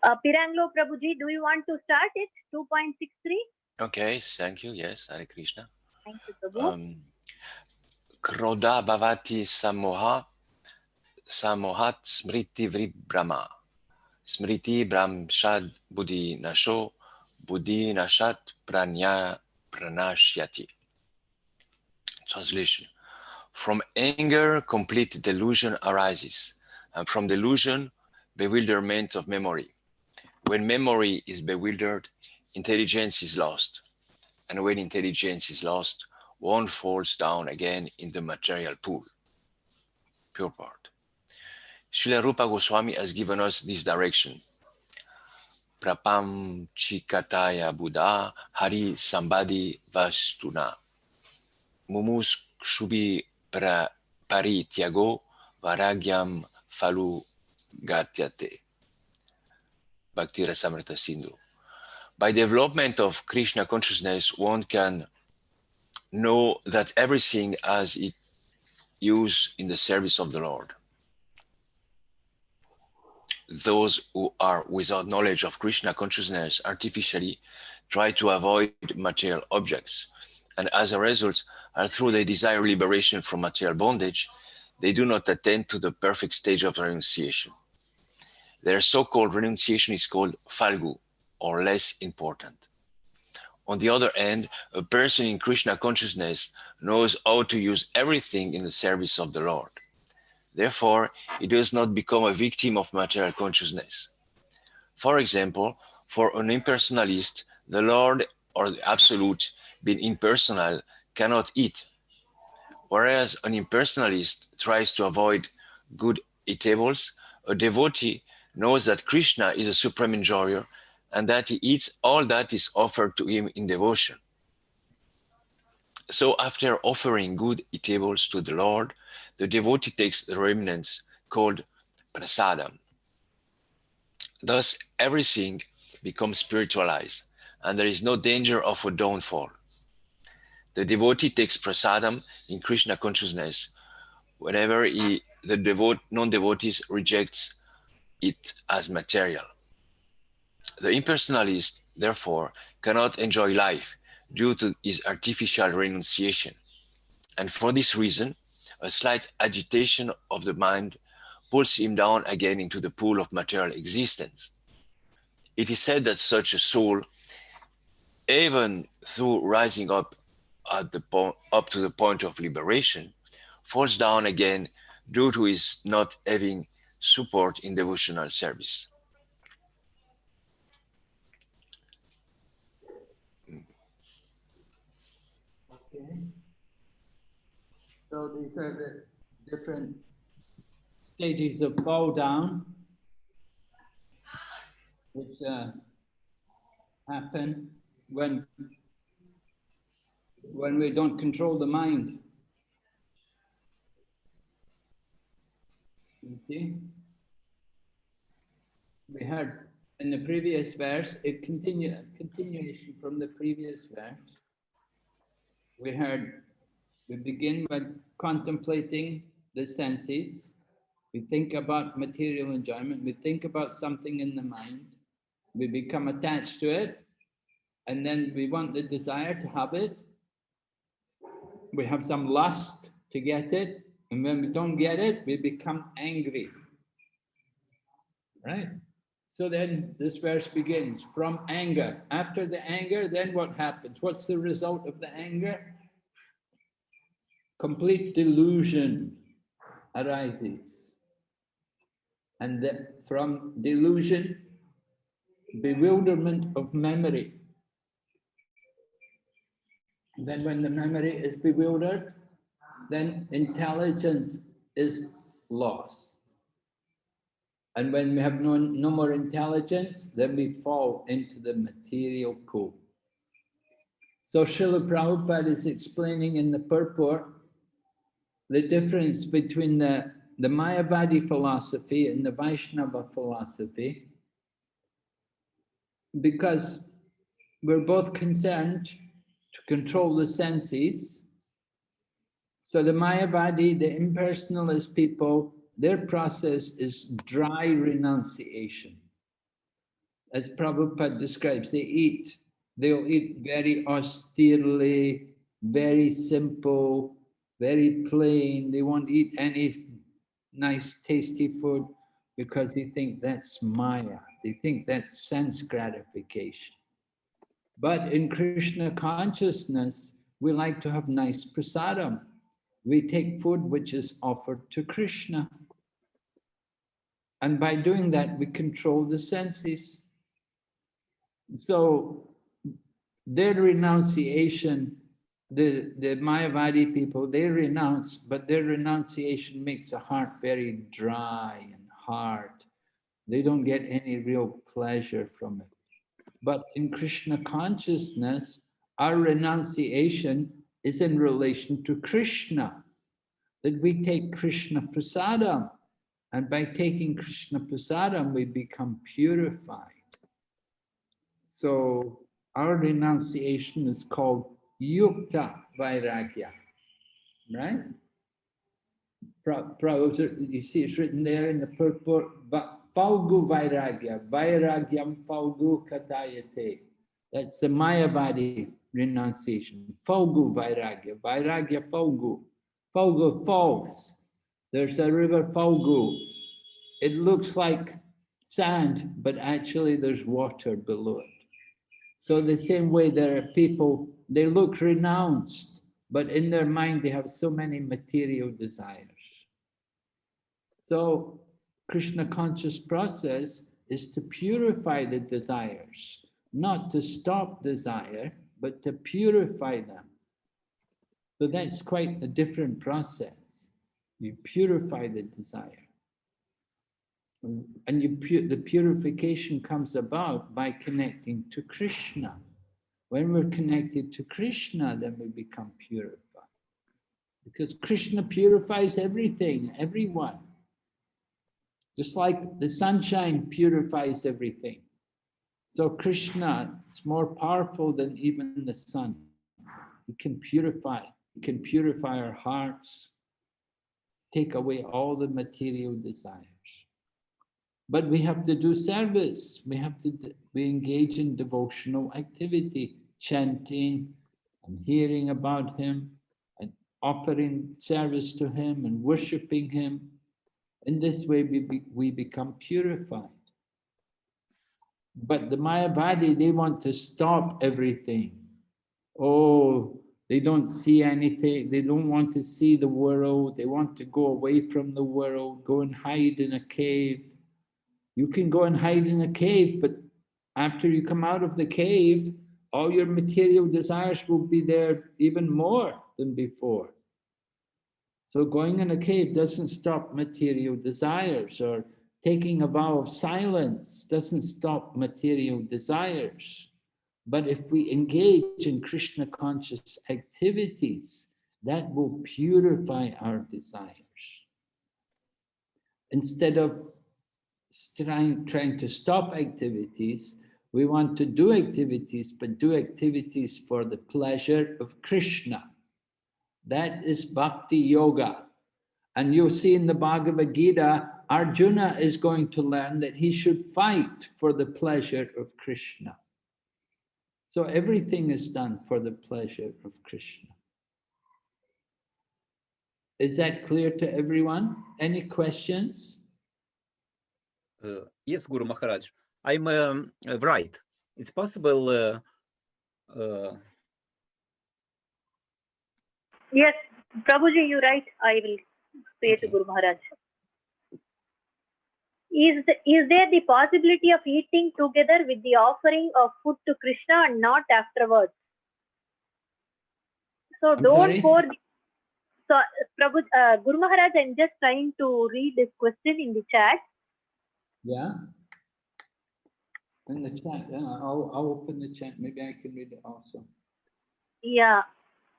Piranglo Prabhuji, do you want to start it? 2.63. Okay, thank you. Yes, Hare Krishna. Thank you, Prabhu. Krodha bhavati samohat smriti vribrama. Smriti brahmshad buddhi nasho, buddhi nashat pranashyati. Translation. From anger, complete delusion arises, and from delusion, bewilderment of memory. When memory is bewildered, intelligence is lost, and when intelligence is lost, one falls down again in the material pool. Purport. Srila Rupa Goswami has given us this direction. Prapam chikataya buddha hari sambadi vastuna. Mumus shubi pari tiago varagyam falu gatyate. Bhakti Rasamrita Sindhu. By development of Krishna consciousness, one can know that everything has its use in the service of the Lord. Those who are without knowledge of Krishna consciousness artificially try to avoid material objects, and as a result, although they desire liberation from material bondage, they do not attain to the perfect stage of renunciation. Their so-called renunciation is called falgu, or less important. On the other hand, a person in Krishna consciousness knows how to use everything in the service of the Lord. Therefore, he does not become a victim of material consciousness. For example, for an impersonalist, the Lord or the Absolute, being impersonal, cannot eat. Whereas an impersonalist tries to avoid good eatables, a devotee knows that Krishna is a supreme enjoyer and that he eats all that is offered to him in devotion. So after offering good eatables to the Lord, the devotee takes the remnants called prasadam. Thus everything becomes spiritualized and there is no danger of a downfall. The devotee takes prasadam in Krishna consciousness whenever the non-devotees rejects it as material. The impersonalist, therefore, cannot enjoy life due to his artificial renunciation. And for this reason, a slight agitation of the mind pulls him down again into the pool of material existence. It is said that such a soul, even through rising up to the point of liberation, falls down again due to his not having support in devotional service. Okay. So these are the different stages of fall down, which happen when we don't control the mind. You see? We heard in the previous verse, a continuation from the previous verse. We begin by contemplating the senses. We think about material enjoyment. We think about something in the mind. We become attached to it. And then we want the desire to have it. We have some lust to get it. And when we don't get it, we become angry. Right? So then this verse begins from anger. After the anger, then what happens? What's the result of the anger? Complete delusion arises. And from delusion, bewilderment of memory. Then when the memory is bewildered, then intelligence is lost. And when we have no more intelligence, then we fall into the material pool. So Srila Prabhupada is explaining in the purport the difference between the Mayavadi philosophy and the Vaishnava philosophy, because we're both concerned to control the senses. So the Mayavadi, the impersonalist people, their process is dry renunciation. as Prabhupada describes, they'll eat very austerely, very simple, very plain. They won't eat any nice, tasty food because they think that's Maya. They think that's sense gratification. But in Krishna consciousness, we like to have nice prasadam. We take food which is offered to Krishna. And by doing that, we control the senses. So their renunciation, the Mayavadi people, they renounce, but their renunciation makes the heart very dry and hard. They don't get any real pleasure from it. But in Krishna consciousness, our renunciation is in relation to Krishna, that we take Krishna prasadam, and by taking Krishna prasadam, we become purified. So our renunciation is called yukta vairagya, right? You see it's written there in the purport, Falgu vairagya, vairagyam falgu katayate. That's the Mayavadi renunciation. Falgu vairagya, vairagya falgu. Falgu falls. There's a river Falgu. It looks like sand, but actually there's water below it. So the same way there are people, they look renounced, but in their mind they have so many material desires. So Krishna conscious process is to purify the desires, not to stop desire, but to purify them. So that's quite a different process. You purify the desire. And the purification comes about by connecting to Krishna. When we're connected to Krishna, then we become purified. Because Krishna purifies everything, everyone. Just like the sunshine purifies everything. So Krishna is more powerful than even the sun. He can purify our hearts, take away all the material desires. But we have to do service. We engage in devotional activity, chanting and hearing about him and offering service to him and worshiping him. In this way, we become purified. But the Mayavadi, they want to stop everything. Oh, they don't see anything. They don't want to see the world. They want to go away from the world, go and hide in a cave. You can go and hide in a cave, but after you come out of the cave, all your material desires will be there even more than before. So going in a cave doesn't stop material desires, or taking a vow of silence doesn't stop material desires. But if we engage in Krishna conscious activities, that will purify our desires. Instead of trying to stop activities, we want to do activities, but do activities for the pleasure of Krishna. That is bhakti yoga. And you'll see in the Bhagavad Gita, Arjuna is going to learn that he should fight for the pleasure of Krishna. So everything is done for the pleasure of Krishna. Is that clear to everyone? Any questions? Yes, Guru Maharaj. I'm right. It's possible. Yes, Prabhuji, you're right. I will say to Okay. Guru Maharaj. Is there the possibility of eating together with the offering of food to Krishna and not afterwards? So I'm don't sorry? pour. So Guru Maharaj, I'm just trying to read this question in the chat. Yeah. In the chat, yeah, I'll open the chat. Maybe I can read it also. Yeah.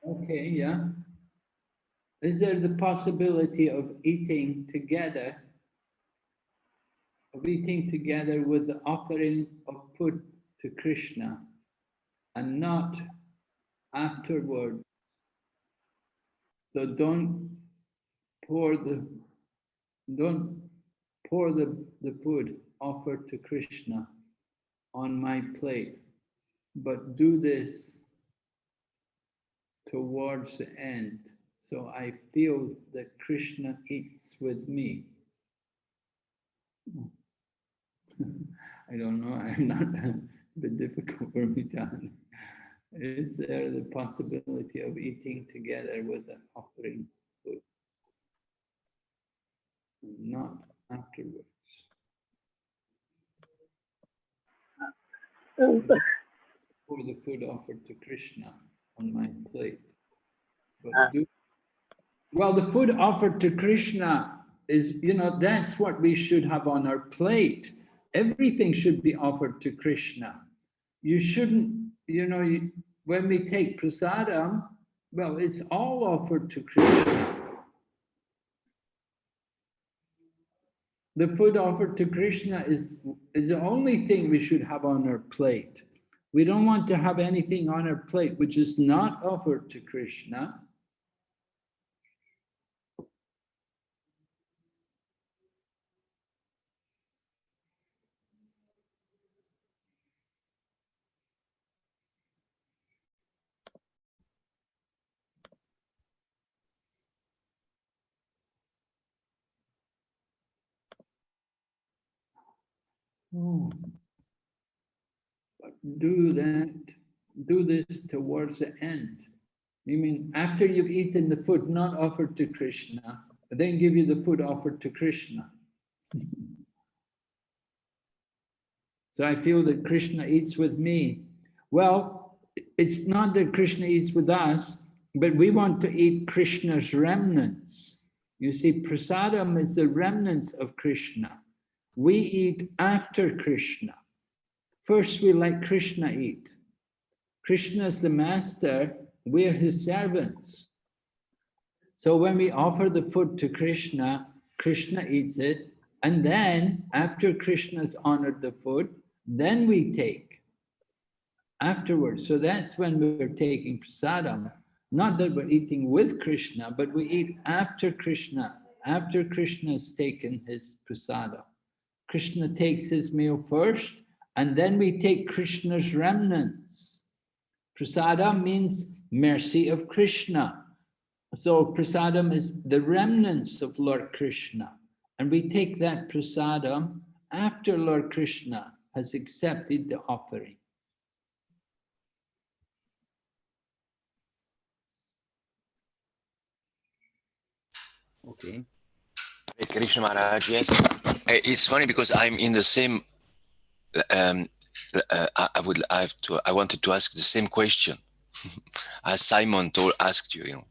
Okay, yeah. Is there the possibility of eating together with the offering of food to Krishna and not afterward? So don't pour the food offered to Krishna on my plate, but do this towards the end. So I feel that Krishna eats with me. I don't know, I'm not a bit difficult for me to understand. Is there the possibility of eating together with the offering food? Not afterwards. For the food offered to Krishna on my plate. But well, the food offered to Krishna is, that's what we should have on our plate. Everything should be offered to Krishna. You shouldn't, when we take prasadam, well, it's all offered to Krishna. The food offered to Krishna is the only thing we should have on our plate. We don't want to have anything on our plate which is not offered to Krishna. But do this towards the end. You mean after you've eaten the food not offered to Krishna, then give you the food offered to Krishna. So I feel that Krishna eats with me. Well, it's not that Krishna eats with us, but we want to eat Krishna's remnants. You see, prasadam is the remnants of Krishna. We eat after Krishna. First, we let Krishna eat. Krishna is the master, we're his servants. So when we offer the food to Krishna, Krishna eats it, and then after Krishna's honored the food, then we take afterwards. So that's when we're taking prasadam. Not that we're eating with Krishna, but we eat after Krishna has taken his prasadam. Krishna takes his meal first, and then we take Krishna's remnants. Prasadam means mercy of Krishna. So prasadam is the remnants of Lord Krishna. And we take that prasadam after Lord Krishna has accepted the offering. Okay. Krishna Maharaj, yes. It's funny because I'm in the same. I wanted to ask the same question as Simon asked you.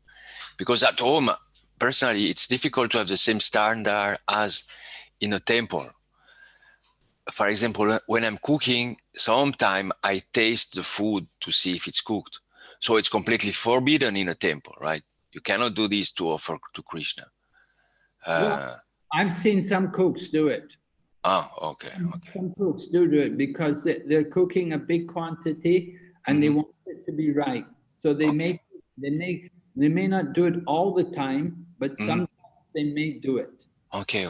Because at home, personally, it's difficult to have the same standard as in a temple. For example, when I'm cooking, sometimes I taste the food to see if it's cooked. So it's completely forbidden in a temple, right? You cannot do this to offer to Krishna. Well, I've seen some cooks do it. Oh, okay. Some cooks do it because they're cooking a big quantity and they want it to be right. So they may not do it all the time, but sometimes they may do it. Okay.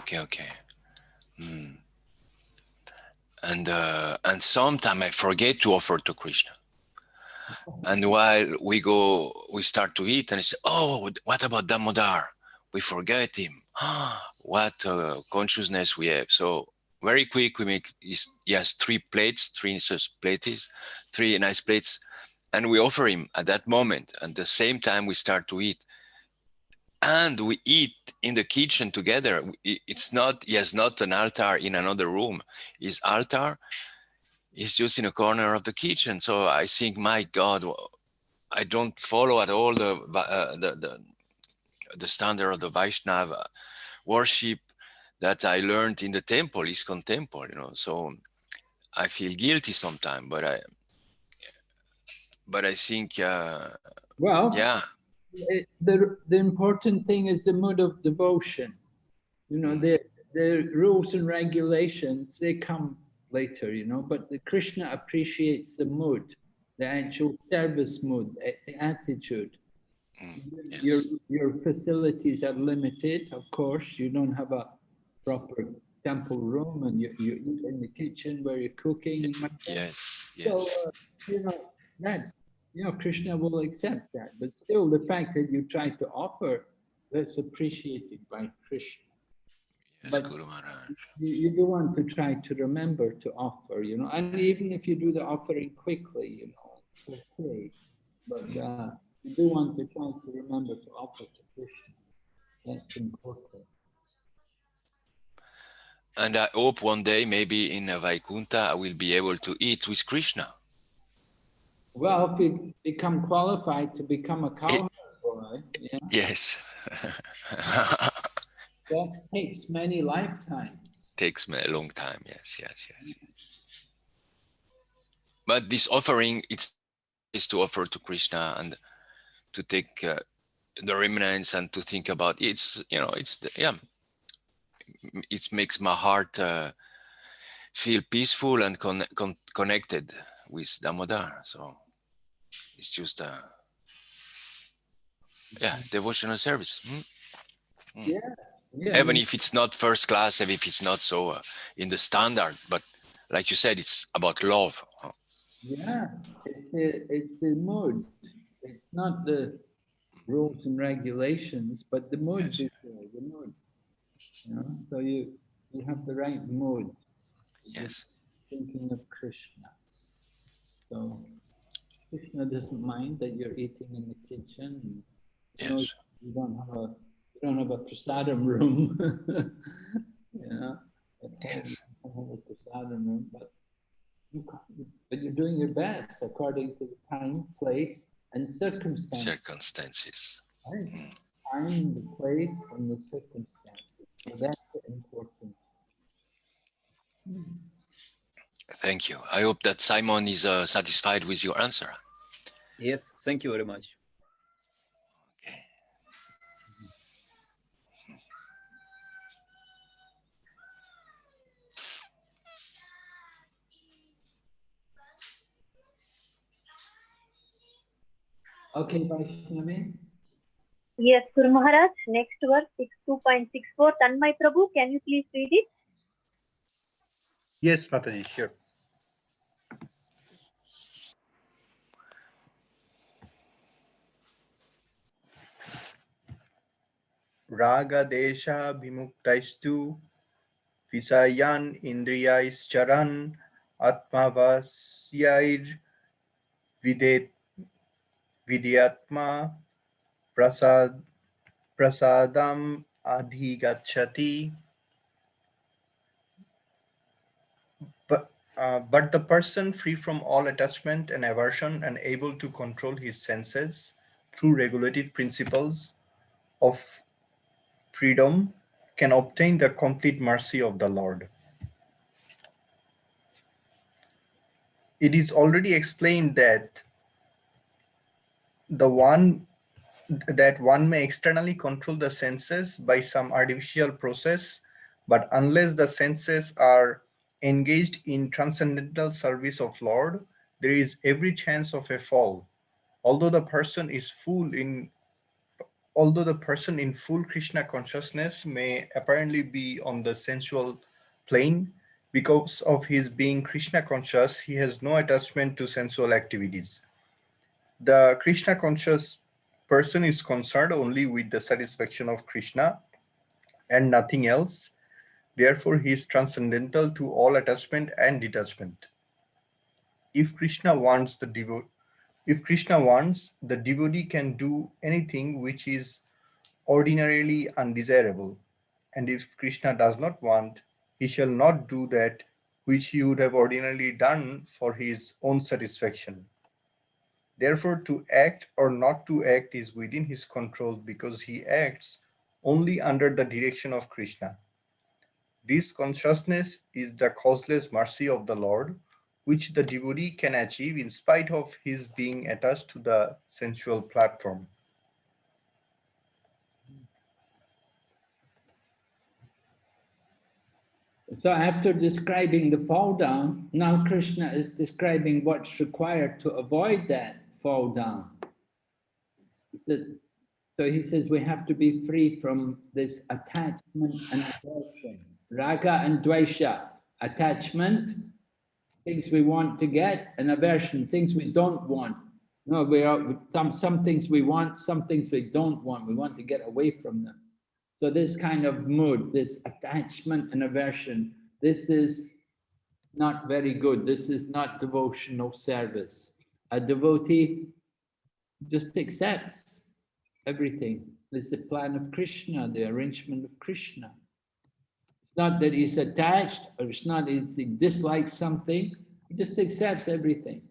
And sometimes I forget to offer to Krishna. And while we start to eat and I say, oh, what about Damodar? We forget him. What consciousness we have. So very quick, we make, he has three nice plates, and we offer him at that moment. At the same time, we start to eat. And we eat in the kitchen together. He has not an altar in another room. His altar is just in a corner of the kitchen. So I think, my God, I don't follow at all the standard of the Vaishnava worship that I learned in the temple, ISKCON temple, So I feel guilty sometimes, but I think, yeah. The important thing is the mood of devotion. The rules and regulations, they come later, but the Krishna appreciates the mood, the actual service mood, the attitude. Yes. Your facilities are limited, of course. You don't have a proper temple room and you eat in the kitchen where you're cooking. And like that. Yes, So, yes, that's, Krishna will accept that. But still, the fact that you try to offer, that's appreciated by Krishna. yes, But Guru Maharaj. you do want to try to remember to offer, and even if you do the offering quickly, it's okay. But you do want to try to remember to offer to Krishna. That's important. And I hope one day, maybe in Vaikunta, I will be able to eat with Krishna. Well, if you become qualified to become a cowherd boy, Yes. that takes many lifetimes. Takes me a long time. Yes, yes, yes. But this offering, is to offer to Krishna and to take the remnants and to think about it. It makes my heart feel peaceful and connected with Damodar. So it's just devotional service. Yeah. Even if it's not first class, even if it's not so in the standard, but like you said, it's about love. Yeah, it's a mood. It's not the rules and regulations, but the mood Yes. is there, the mood. So you have the right mood. Yes. Thinking of Krishna. So Krishna doesn't mind that you're eating in the kitchen. Yes. You don't have a prasadam room. Yes. You don't have a prasadam room, but you're doing your best according to the time, place, and circumstances. Circumstances. Right? Time, the place, and the circumstances. So that's important. Thank you. I hope that Simon is satisfied with your answer. Yes, thank you very much. Okay. Okay, Vaishnavi. Yes, Guru Maharaj. Next verse 62.64. Tanmay Prabhu, can you please read it? Yes, Mataji, sure. Raga desha bhimuktaistu visayan indriyaischaran atmavasyair vidyatma prasadam adhigachati. But the person free from all attachment and aversion and able to control his senses through regulative principles of freedom can obtain the complete mercy of the Lord. It is already explained that one may externally control the senses by some artificial process, but unless the senses are engaged in transcendental service of Lord, there is every chance of a fall. Although the person in full Krishna consciousness may apparently be on the sensual plane, because of his being Krishna conscious, he has no attachment to sensual activities. The Krishna conscious person is concerned only with the satisfaction of Krishna and nothing else. Therefore, he is transcendental to all attachment and detachment. If Krishna wants, the devotee can do anything which is ordinarily undesirable. And if Krishna does not want, he shall not do that which he would have ordinarily done for his own satisfaction. Therefore, to act or not to act is within his control because he acts only under the direction of Krishna. This consciousness is the causeless mercy of the Lord, which the devotee can achieve in spite of his being attached to the sensual platform. So after describing the fall down, now Krishna is describing what's required to avoid that fall down. So he says we have to be free from this attachment and aversion. Raga and Dvaisha, attachment, things we want to get, and aversion, things we don't want. No, some things we want, some things we don't want. We want to get away from them. So this kind of mood, this attachment and aversion, this is not very good. This is not devotional service. A devotee just accepts everything. It's the plan of Krishna, the arrangement of Krishna. It's not that he's attached, or it's not that he dislikes something. He just accepts everything.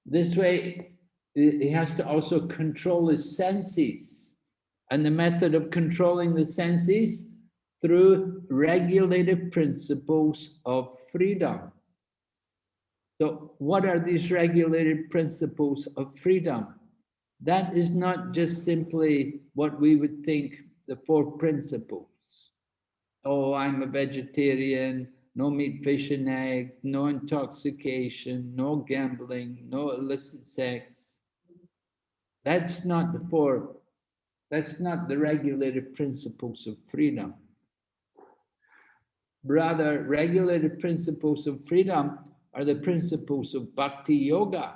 This way, he has to also control his senses. And the method of controlling the senses through regulative principles of freedom. So what are these regulative principles of freedom? That is not just simply what we would think the 4 principles. Oh, I'm a vegetarian, no meat, fish, and egg, no intoxication, no gambling, no illicit sex. That's not the 4. That's not the regulative principles of freedom. Rather, regulative principles of freedom are the principles of bhakti yoga.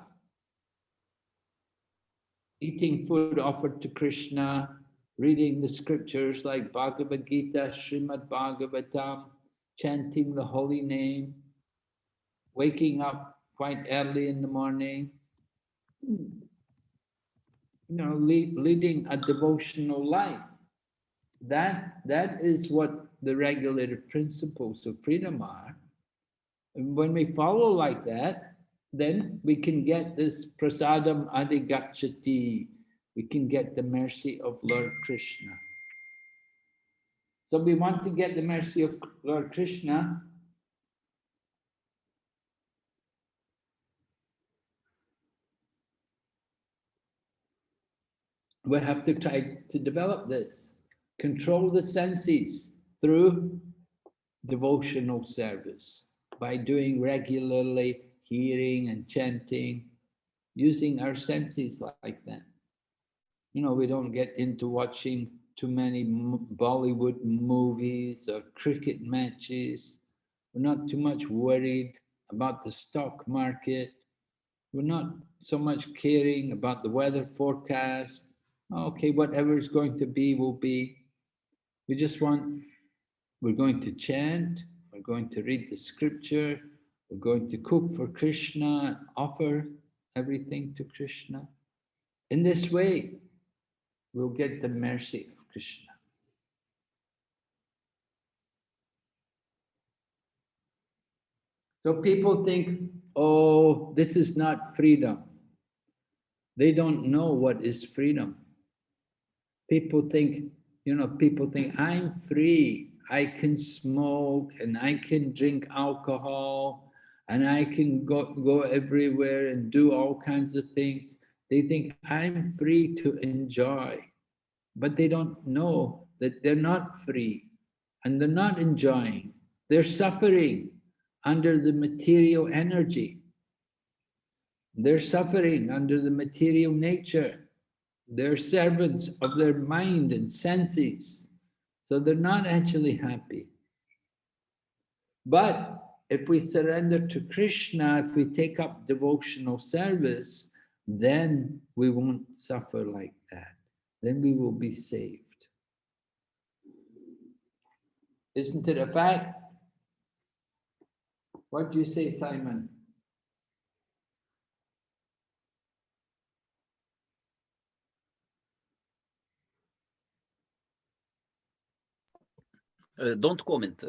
Eating food offered to Krishna, reading the scriptures like Bhagavad Gita, Srimad Bhagavatam, chanting the holy name, waking up quite early in the morning, leading a devotional life. That is what the regulative principles of freedom are. And when we follow like that, then we can get this prasadam adhigacchati. We can get the mercy of Lord Krishna. So we want to get the mercy of Lord Krishna. We have to try to develop this. Control the senses through devotional service by doing regularly hearing and chanting, using our senses like that. We don't get into watching too many Bollywood movies or cricket matches. We're not too much worried about the stock market. We're not so much caring about the weather forecast. Okay, whatever is going to be will be. We're going to chant, we're going to read the scripture, we're going to cook for Krishna, offer everything to Krishna. In this way, we'll get the mercy of Krishna. So people think, oh, this is not freedom. They don't know what is freedom. People think, I'm free. I can smoke and I can drink alcohol and I can go everywhere and do all kinds of things. They think I'm free to enjoy, but they don't know that they're not free and they're not enjoying. They're suffering under the material energy. They're suffering under the material nature. They're servants of their mind and senses. So they're not actually happy. But if we surrender to Krishna, if we take up devotional service, then we won't suffer like that. Then we will be saved. Isn't it a fact? What do you say, Simon? Don't comment.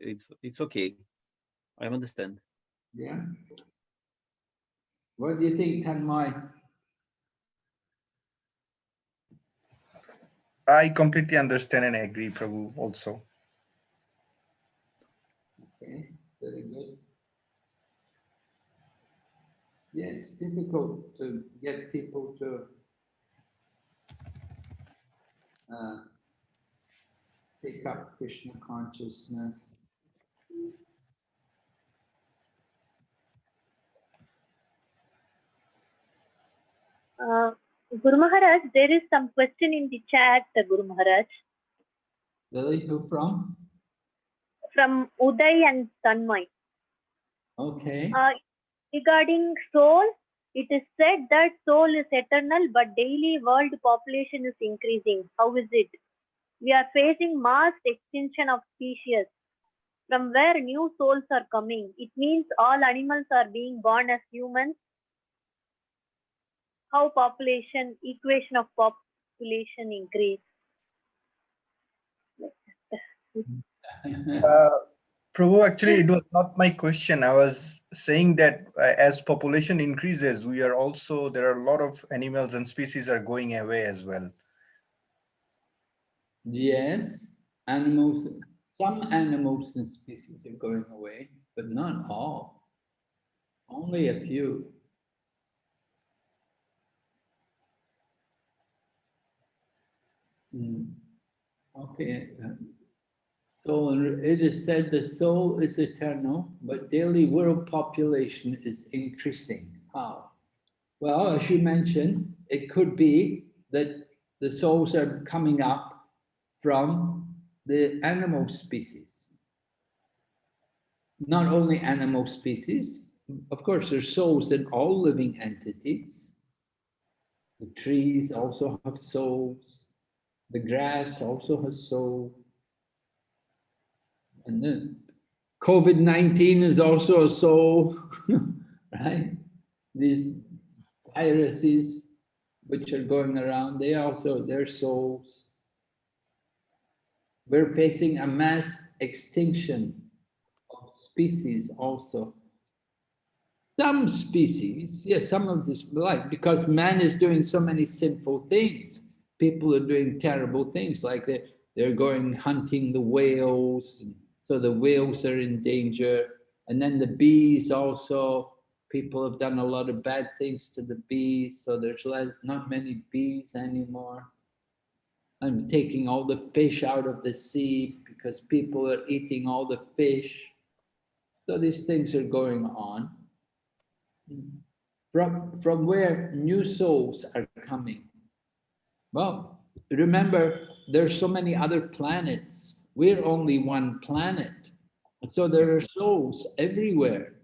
It's okay. I understand. Yeah. What do you think, Tanmay? I completely understand and agree, Prabhu, also. Okay, very good. Yeah, it's difficult to get people to take up Krishna consciousness. Guru Maharaj, there is some question in the chat, Guru Maharaj. Really, who from? from Uday and Tanmay. Okay. Regarding soul, it is said that soul is eternal, but daily world population is increasing. How is it? We are facing mass extinction of species. From where new souls are coming? It means all animals are being born as humans. How equation of population increase? Prabhu, actually, it was not my question. I was saying that as population increases, there are a lot of animals and species are going away as well. Yes, animals, some animals and species are going away, but not all. Only a few. Okay. So it is said the soul is eternal, but daily world population is increasing. How? Well, as you mentioned, it could be that the souls are coming up from the animal species. Not only animal species, of course, there's souls in all living entities. The trees also have souls. The grass also has soul. And then COVID-19 is also a soul, right? These viruses which are going around, they're souls. We're facing a mass extinction of species also. Some species, yes, some of this, like, because man is doing so many sinful things. People are doing terrible things, like they're going hunting the whales, so the whales are in danger. And then the bees also, people have done a lot of bad things to the bees, so there's not many bees anymore. I'm taking all the fish out of the sea because people are eating all the fish. So these things are going on. From where new souls are coming? Well, remember, there's so many other planets. We're only one planet. So there are souls everywhere.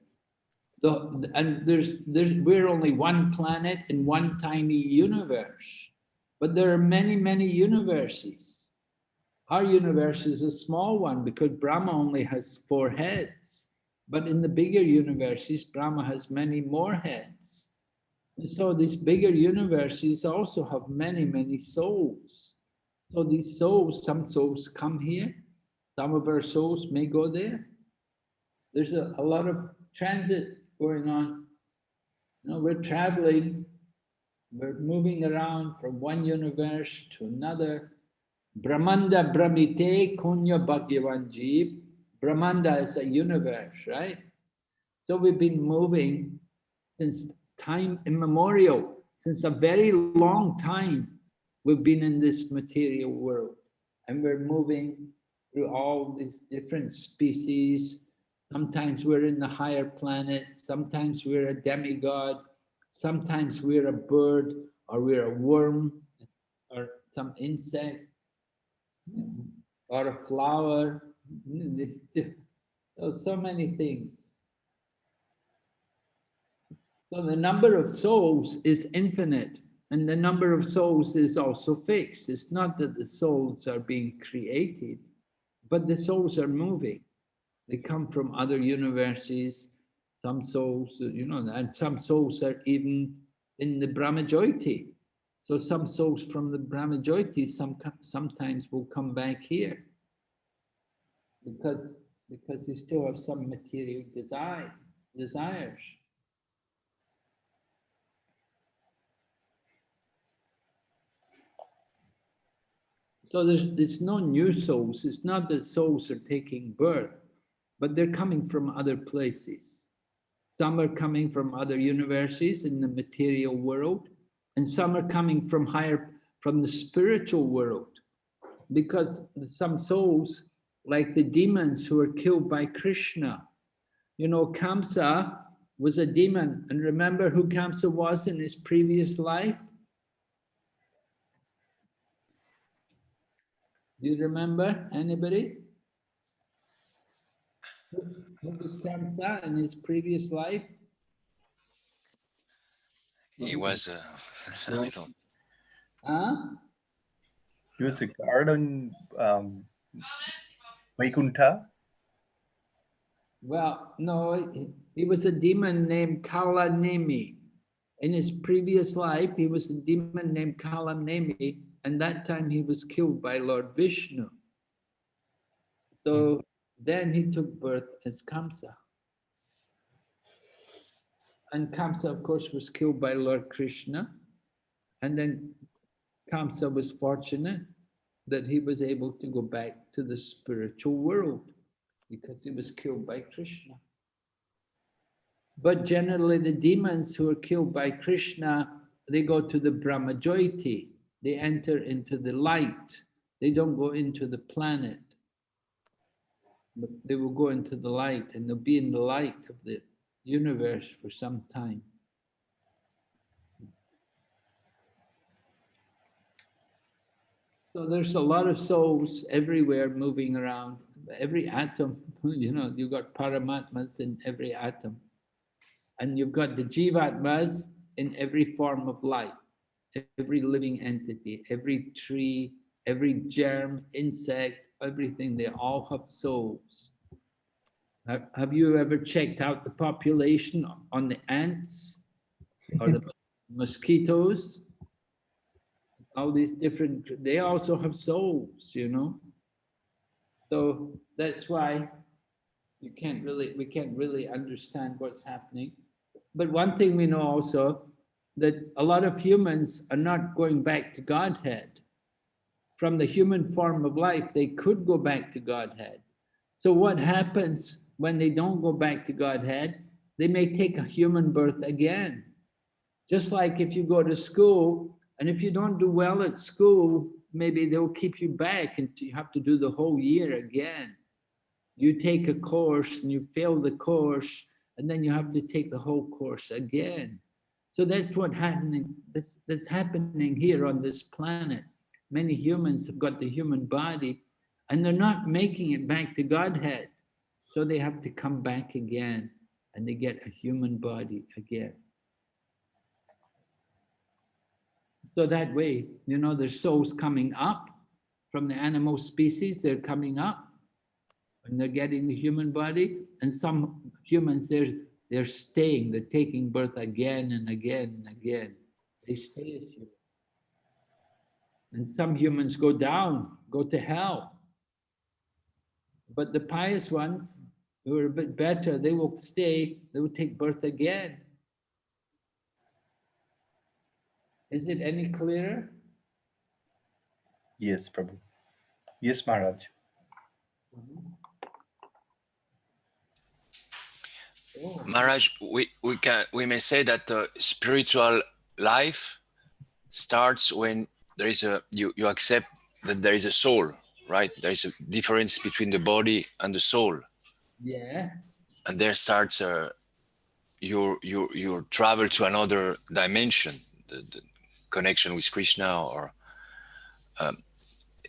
We're only one planet in one tiny universe. But there are many, many universes. Our universe is a small one because Brahma only has 4 heads. But in the bigger universes, Brahma has many more heads. And so these bigger universes also have many, many souls. So these souls, some souls come here, some of our souls may go there. There's a lot of transit going on. You know, we're traveling, we're moving around from one universe to another. Brahmanda Brahmite Kunya Bhagyavan Jeev. Brahmanda is a universe, right? So we've been moving since time immemorial, since a very long time. We've been in this material world, and we're moving through all these different species. Sometimes we're in the higher planet, sometimes we're a demigod, sometimes we're a bird, or we're a worm, or some insect, or a flower. So many things. So the number of souls is infinite, and the number of souls is also fixed. It's not that the souls are being created, but the souls are moving. They come from other universes. Some souls, you know, and some souls are even in the Brahmajyoti. So some souls from the Brahmajyoti sometimes will come back here because they still have some material desires. So there's no new souls. It's not that souls are taking birth, but they're coming from other places. Some are coming from other universes in the material world, and some are coming from the spiritual world. Because some souls, like the demons who were killed by Krishna, you know, Kamsa was a demon. And remember who Kamsa was in his previous life? Do you remember, anybody? Who was Kamsa in his previous life? He was I don't. Huh? He was a guard on Vaikuntha. Well, no, he was a demon named Kalanemi. In his previous life, he was a demon named Kalanemi, and that time he was killed by Lord Vishnu. So then he took birth as Kamsa. And Kamsa, of course, was killed by Lord Krishna. And then Kamsa was fortunate that he was able to go back to the spiritual world because he was killed by Krishna. But generally, the demons who are killed by Krishna, they go to the Brahmajyoti. They enter into the light. They don't go into the planet. But they will go into the light, and they'll be in the light of the universe for some time. So there's a lot of souls everywhere moving around. Every atom, you know, you've got Paramatmas in every atom. And you've got the Jivatmas in every form of life, every living entity, every tree, every germ, insect, everything, they all have souls. Have you ever checked out the population on the ants or the mosquitoes? All these different, they also have souls, you know. So that's why we can't really understand what's happening. But one thing we know also, that a lot of humans are not going back to Godhead. From the human form of life, they could go back to Godhead. So what happens when they don't go back to Godhead? They may take a human birth again. Just like if you go to school, and if you don't do well at school, maybe they'll keep you back and you have to do the whole year again. You take a course and you fail the course, and then you have to take the whole course again. So that's what's happening. That's happening here on this planet. Many humans have got the human body, and they're not making it back to Godhead. So they have to come back again, and they get a human body again. So that way, you know, there's souls coming up from the animal species, they're coming up, and they're getting the human body, and some humans, they're staying, they're taking birth again and again and again. They stay as humans. And some humans go down, go to hell. But the pious ones, who are a bit better, they will stay, they will take birth again. Is it any clearer? Yes, Prabhu. Yes, Maharaj. Oh. Maharaj, we may say that the spiritual life starts when there is you accept that there is a soul, right? There is a difference between the body and the soul. Yeah. And there starts your travel to another dimension, the connection with Krishna, or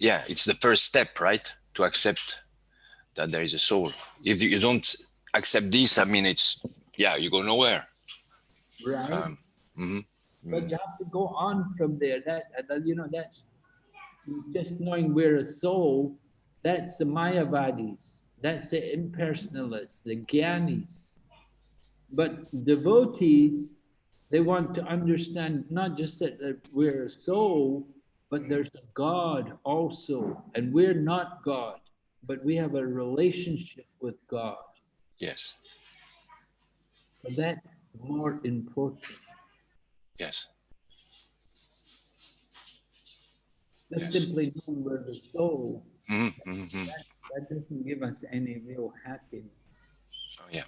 yeah, it's the first step, right? To accept that there is a soul. If you don't accept this, I mean, it's, yeah, you go nowhere. Right. But you have to go on from there. That you know, that's just knowing we're a soul. That's the Mayavadis. That's the impersonalists, the Gyanis. But devotees, they want to understand not just that we're a soul, but there's a God also, and we're not God, but we have a relationship with God. Yes. So that's more important. Yes. Just simply knowing we're the soul, Mm-hmm. that doesn't give us any real happiness. Oh, yeah.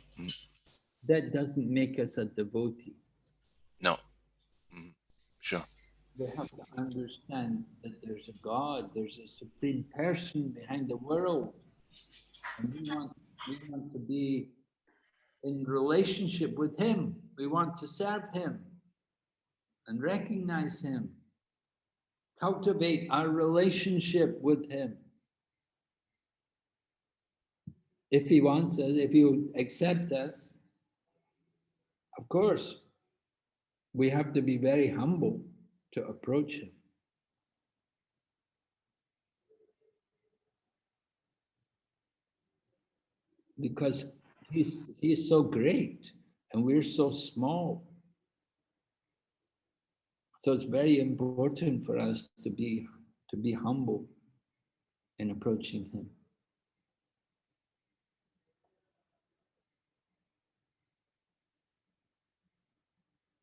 That doesn't make us a devotee. No. Sure. They have to understand that there's a God, there's a supreme person behind the world. And we want to be in relationship with him. We want to serve him and recognize him. Cultivate our relationship with him. if he wants us, if you accept us, of course, we have to be very humble to approach him. Because he's so great and we're so small. So it's very important for us to be humble in approaching him.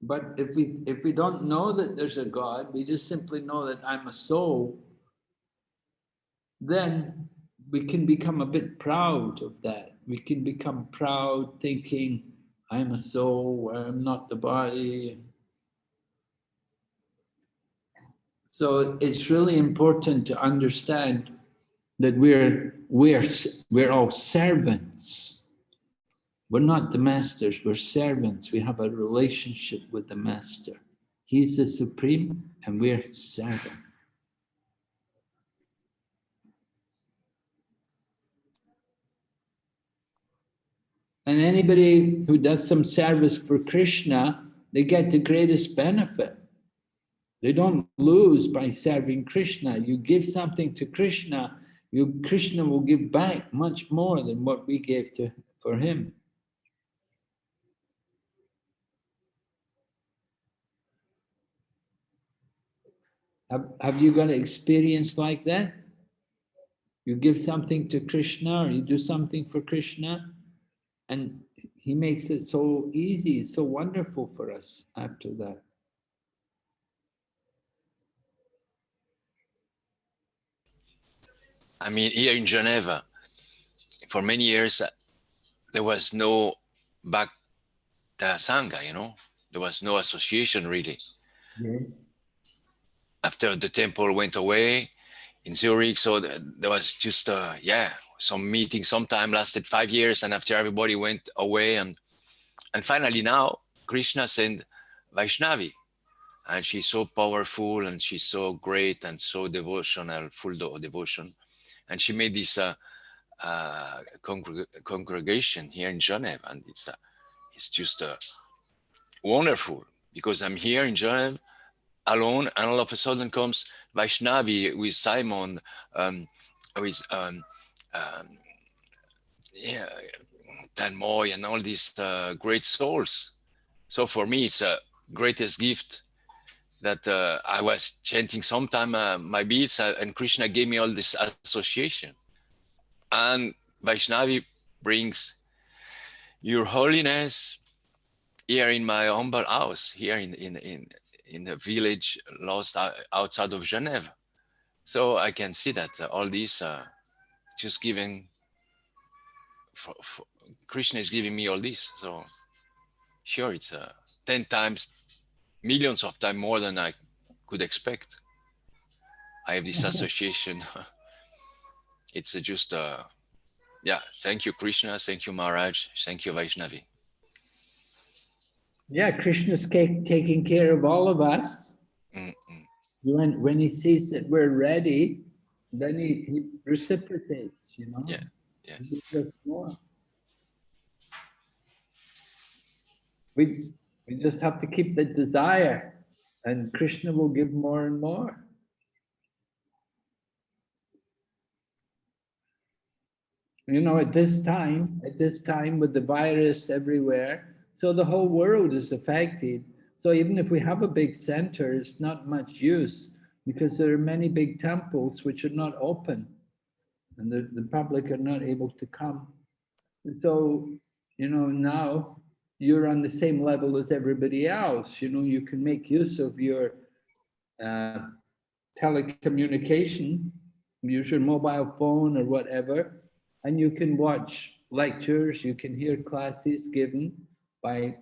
But if we don't know that there's a God, we just simply know that I'm a soul, then we can become a bit proud of that. We can become proud thinking, I'm a soul, I'm not the body. So it's really important to understand that we're all servants. We're not the masters, we're servants. We have a relationship with the master. He's the supreme and we're his servant. And anybody who does some service for Krishna, they get the greatest benefit. They don't lose by serving Krishna. You give something to Krishna, Krishna will give back much more than what we gave for him. Have you got an experience like that? You give something to Krishna or you do something for Krishna and he makes it so easy, so wonderful for us after that. I mean, here in Geneva, for many years, there was no Bhakta Sangha, you know, there was no association really. Yes. After the temple went away in Zurich, so there was just, some meeting, sometime lasted 5 years, and after everybody went away, and finally now, Krishna sent Vaishnavi, and she's so powerful, and she's so great, and so devotional, full of devotion, and she made this congregation here in Geneva, and it's just wonderful, because I'm here in Geneva alone, and all of a sudden comes Vaishnavi with Simon, Tanmoy, and all these great souls. So for me, it's a greatest gift that I was chanting sometime my beats, and Krishna gave me all this association. And Vaishnavi brings Your Holiness here in my humble house, here in the village lost outside of Geneva. So I can see that all these just giving, Krishna is giving me all this. So sure, it's 10 times, millions of times more than I could expect. I have this association. It's just, thank you, Krishna. Thank you, Maharaj. Thank you, Vaishnavi. Yeah, Krishna's taking care of all of us. When he sees that we're ready, then he reciprocates, you know. Yeah. He gives us more. We just have to keep the desire, and Krishna will give more and more. You know, at this time with the virus everywhere, so the whole world is affected. So even if we have a big center, it's not much use because there are many big temples which are not open and the public are not able to come. And so, you know, now you're on the same level as everybody else. You know, you can make use of your telecommunication, use your mobile phone or whatever, and you can watch lectures, you can hear classes given by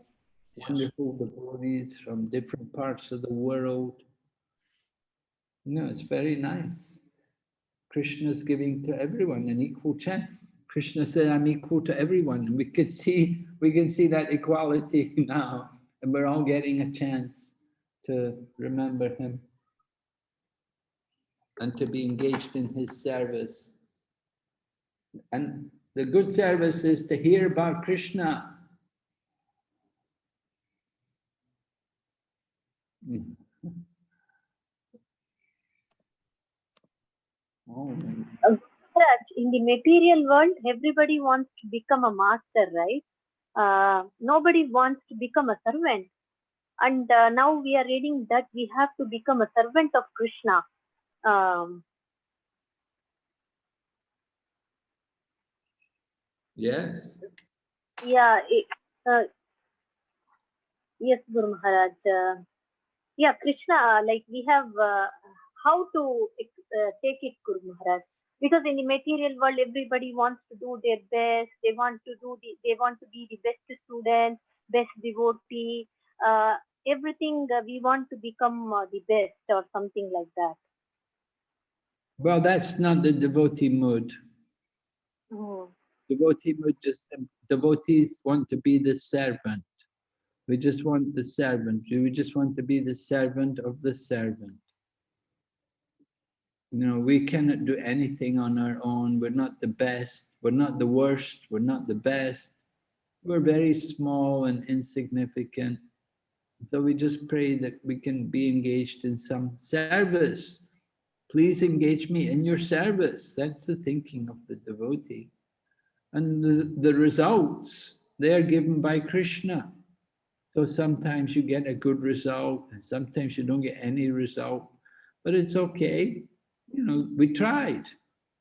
wonderful devotees from different parts of the world. No, it's very nice. Krishna's giving to everyone an equal chance. Krishna said, I'm equal to everyone. And we can see that equality now, and we're all getting a chance to remember him and to be engaged in his service. And The good service is to hear about Krishna. Oh, Maharaj, in the material world, everybody wants to become a master, right? Nobody wants to become a servant. And now we are reading that we have to become a servant of Krishna. yes. Yeah, yes, Guru Maharaj. Yeah, Krishna, like we have how to take it, Guru Maharaj. Because in the material world, everybody wants to do their best. They want to be the best student, best devotee. Everything we want to become the best or something like that. Well, that's not the devotee mood. Oh. Devotee mood devotees want to be the servant. We just want the servant. We just want to be the servant of the servant. You know, we cannot do anything on our own. We're not the best. We're not the worst. We're not the best. We're very small and insignificant. So we just pray that we can be engaged in some service. Please engage me in your service. That's the thinking of the devotee. And the results, they are given by Krishna. So sometimes you get a good result, and sometimes you don't get any result. But it's okay. You know, we tried.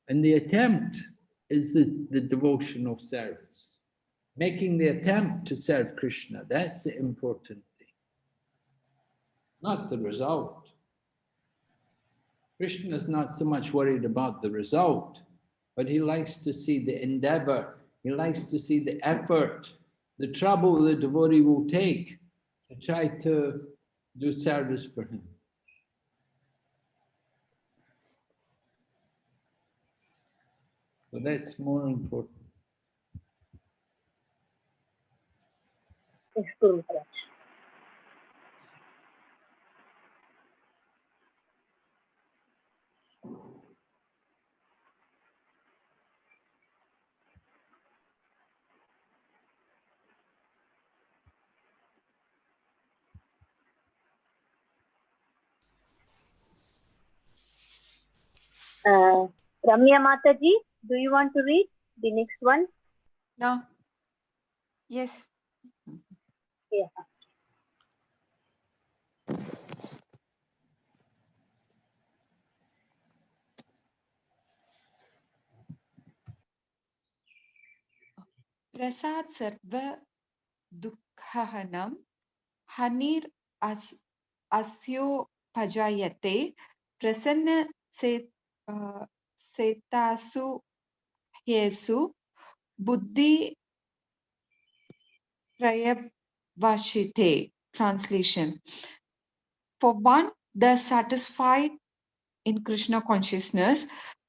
And the attempt is the devotional service. Making the attempt to serve Krishna, that's the important thing. Not the result. Krishna is not so much worried about the result, but he likes to see the endeavor. He likes to see the effort, the trouble the devotee will take to try to do service for him. So that's more important. Yes, Guru Maharaj. Ramya Mataji, do you want to read the next one? No. Yes. Yeah. Prasad sarva dukhahanam hanir asyo pajayate prasanna setasu hyesu buddhi prayavashite. Translation. For one, the satisfied in Krishna consciousness,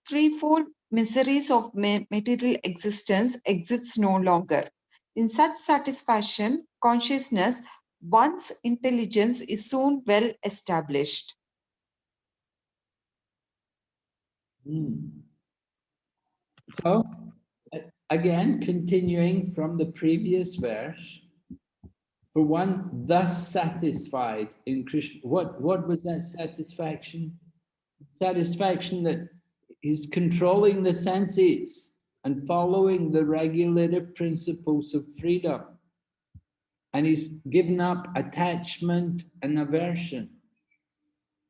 threefold miseries of material existence exists no longer. In such satisfaction, consciousness, one's intelligence is soon well established. So, again, continuing from the previous verse, for one thus satisfied in Krishna, what was that satisfaction? Satisfaction that he's controlling the senses and following the regulative principles of freedom. And he's given up attachment and aversion.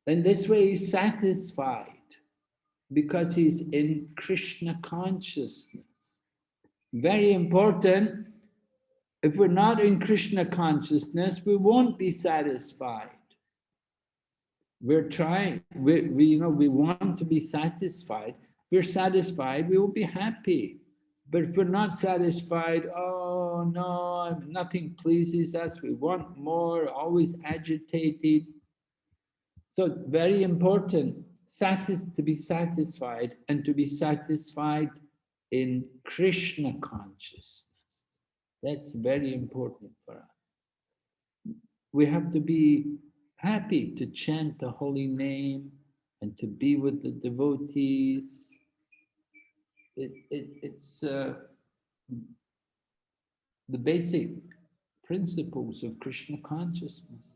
And this way he's satisfied because he's in Krishna consciousness. Very important. If we're not in Krishna consciousness, we won't be satisfied. We're trying, we want to be satisfied. If we're satisfied, we will be happy. But if we're not satisfied, oh no, nothing pleases us, we want more, always agitated. So very important, to be satisfied and to be satisfied in Krishna consciousness. That's very important for us. We have to be happy to chant the holy name and to be with the devotees. the basic principles of Krishna consciousness.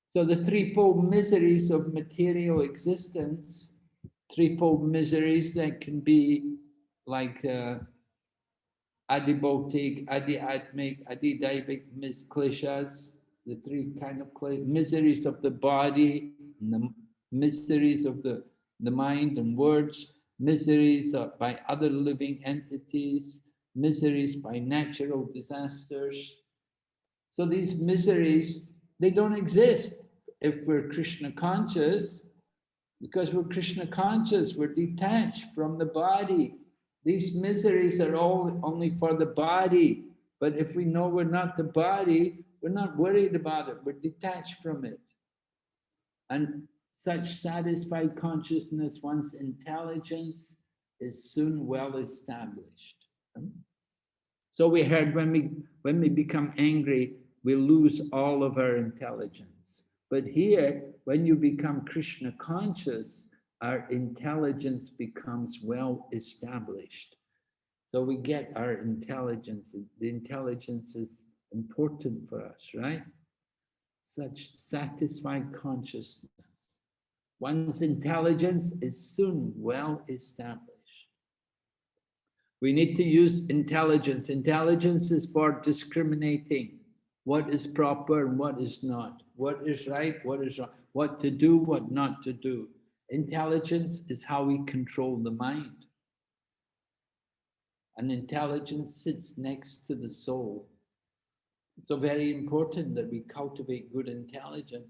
So the threefold miseries of material existence, threefold miseries that can be like adibautic, adi-atmic, adi-daivic kleshas, the three kind of miseries of the body, and the miseries of the mind and words, miseries by other living entities, miseries by natural disasters. So these miseries, they don't exist if we're Krishna conscious, because we're Krishna conscious, we're detached from the body. These miseries are all only for the body. But if we know we're not the body, we're not worried about it. We're detached from it. And such satisfied consciousness, one's intelligence is soon well established. So we heard when we become angry, we lose all of our intelligence. But here, when you become Krishna conscious, our intelligence becomes well established. So we get our intelligence. The intelligence is important for us, right? Such satisfied consciousness. One's intelligence is soon well established. We need to use intelligence. Intelligence is for discriminating what is proper and what is not, what is right, what is wrong, what to do, what not to do. Intelligence is how we control the mind. And intelligence sits next to the soul. It's so very important that we cultivate good intelligence.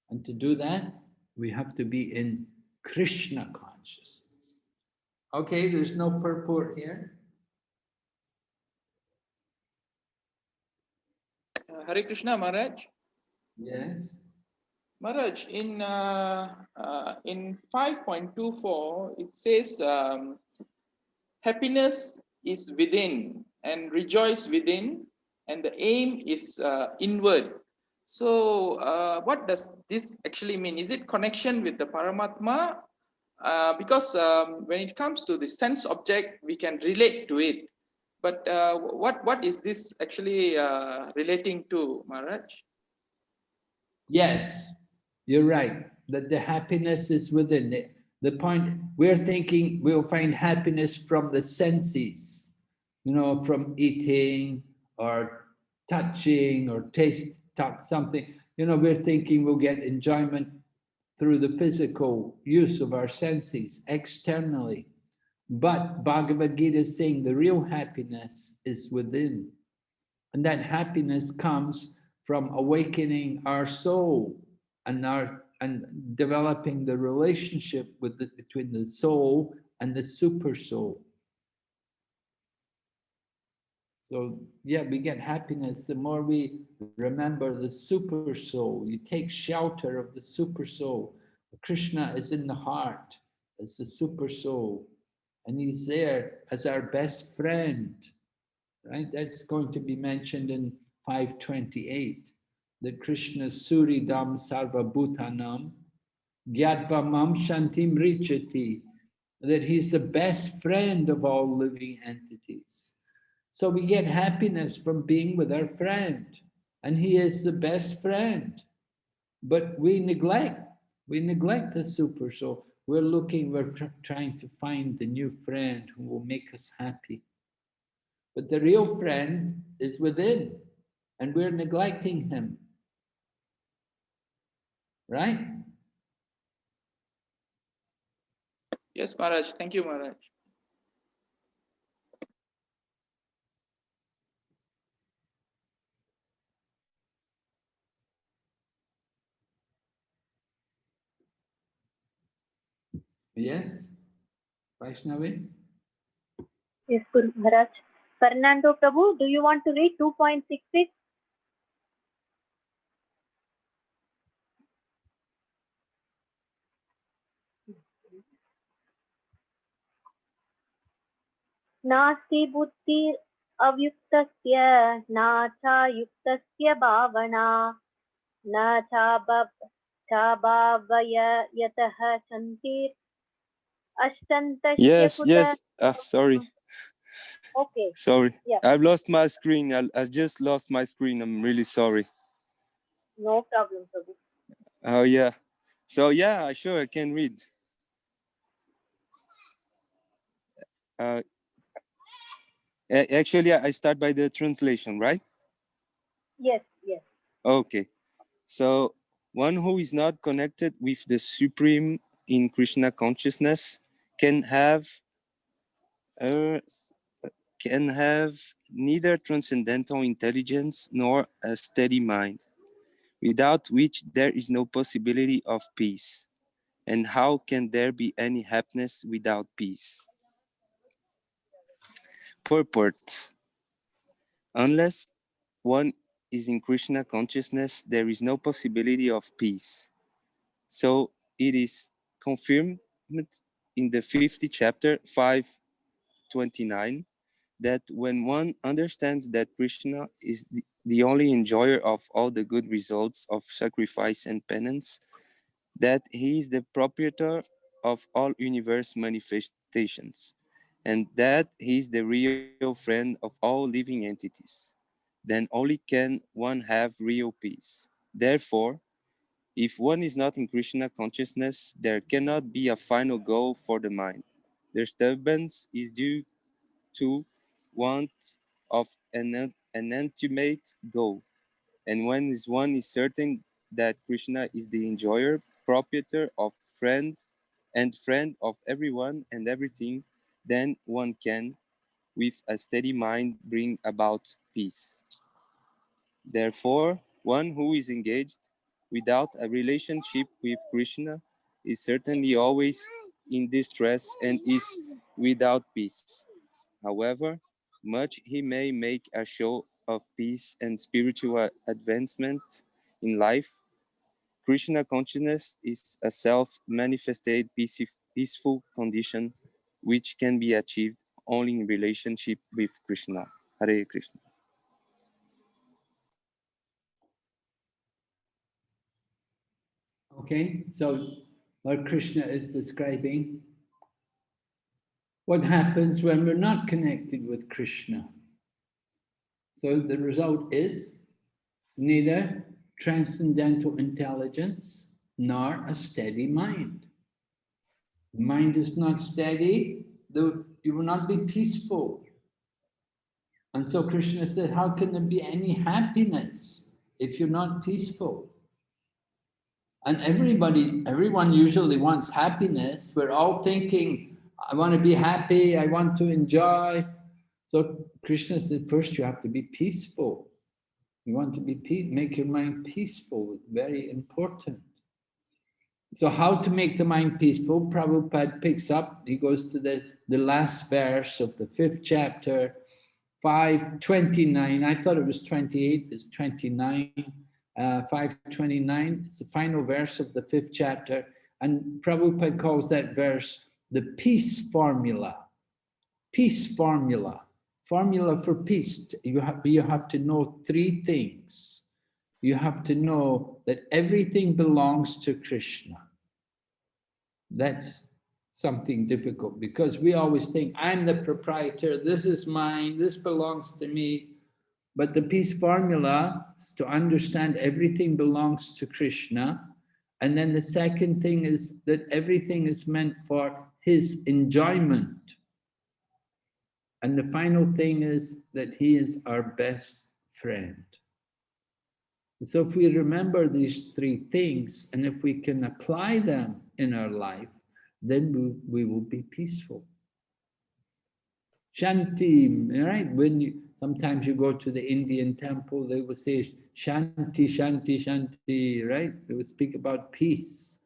And to do that, we have to be in Krishna consciousness. Okay, there's no purport here. Hare Krishna, Maharaj. Yes. Maharaj, in 5.24, it says, happiness is within and rejoice within, and the aim is inward. So what does this actually mean? Is it connection with the Paramatma? Because when it comes to the sense object, we can relate to it. But what is this actually relating to, Maharaj? Yes, you're right, that the happiness is within it. The point, we're thinking we'll find happiness from the senses, you know, from eating or touching or something. You know, we're thinking we'll get enjoyment through the physical use of our senses externally. But Bhagavad Gita is saying the real happiness is within. And that happiness comes from awakening our soul and developing the relationship between the soul and the super soul. So yeah, we get happiness the more we remember the super soul. You take shelter of the super soul. Krishna is in the heart as the super soul, and he's there as our best friend. Right? That's going to be mentioned in 528. That Krishna Suridam Sarva Bhutanam Gyadvamam Shantim Richati. That he's the best friend of all living entities. So we get happiness from being with our friend. And he is the best friend. But we neglect the super soul. We're trying to find the new friend who will make us happy. But the real friend is within, and we're neglecting him. Right? Yes, Maharaj. Thank you, Maharaj. Yes? Vaishnavi? Yes, Guru Maharaj. Fernando Prabhu, do you want to read 2.66? नास्ति बुद्धि अव्युक्तस्य नाचायुक्तस्य भावना न चाभावयतः शान्तिर् Ashtantashya Yes, kuta. yes. Sorry, Okay. sorry. Yeah. I've lost my screen. I just lost my screen. I'm really sorry. No problem, Prabhu. Oh, yeah. So, yeah, sure, I can read. Uh, Actually, I start by the translation, right? Yes, yes. Okay. So, one who is not connected with the Supreme in Krishna consciousness can have neither transcendental intelligence nor a steady mind, without which there is no possibility of peace. And how can there be any happiness without peace? Purport. Unless one is in Krishna consciousness, there is no possibility of peace. So it is confirmed in the 50th chapter, 529, that when one understands that Krishna is the only enjoyer of all the good results of sacrifice and penance, that he is the proprietor of all universe manifestations, and that he is the real friend of all living entities, then only can one have real peace. Therefore, if one is not in Krishna consciousness, there cannot be a final goal for the mind. Disturbance is due to want of an ultimate goal. And when one is certain that Krishna is the enjoyer, proprietor of friend of everyone and everything, then one can, with a steady mind, bring about peace. Therefore, one who is engaged without a relationship with Krishna is certainly always in distress and is without peace. However much he may make a show of peace and spiritual advancement in life, Krishna consciousness is a self-manifested peaceful condition which can be achieved only in relationship with Krishna. Hare Krishna. Okay, so what Krishna is describing, what happens when we're not connected with Krishna. So the result is neither transcendental intelligence nor a steady mind. The mind is not steady, you will not be peaceful. And so Krishna said, how can there be any happiness if you're not peaceful? And everyone usually wants happiness. We're all thinking, I want to be happy, I want to enjoy. So Krishna said, first you have to be peaceful. You want to be make your mind peaceful, very important. So how to make the mind peaceful? Prabhupada picks up, he goes to the last verse of the 5th chapter, 529. I thought it was 28, it's 29. 529, it's the final verse of the 5th chapter. And Prabhupada calls that verse the peace formula. Peace formula. Formula for peace. You have to know 3 things. You have to know that everything belongs to Krishna. That's something difficult because we always think, I'm the proprietor, this is mine, this belongs to me. But the peace formula is to understand everything belongs to Krishna. And then the second thing is that everything is meant for his enjoyment. And the final thing is that he is our best friend. So if we remember these 3 things, and if we can apply them in our life, then we will be peaceful. Shanti, right? Sometimes you go to the Indian temple, they will say Shanti, Shanti, Shanti, right? They will speak about peace.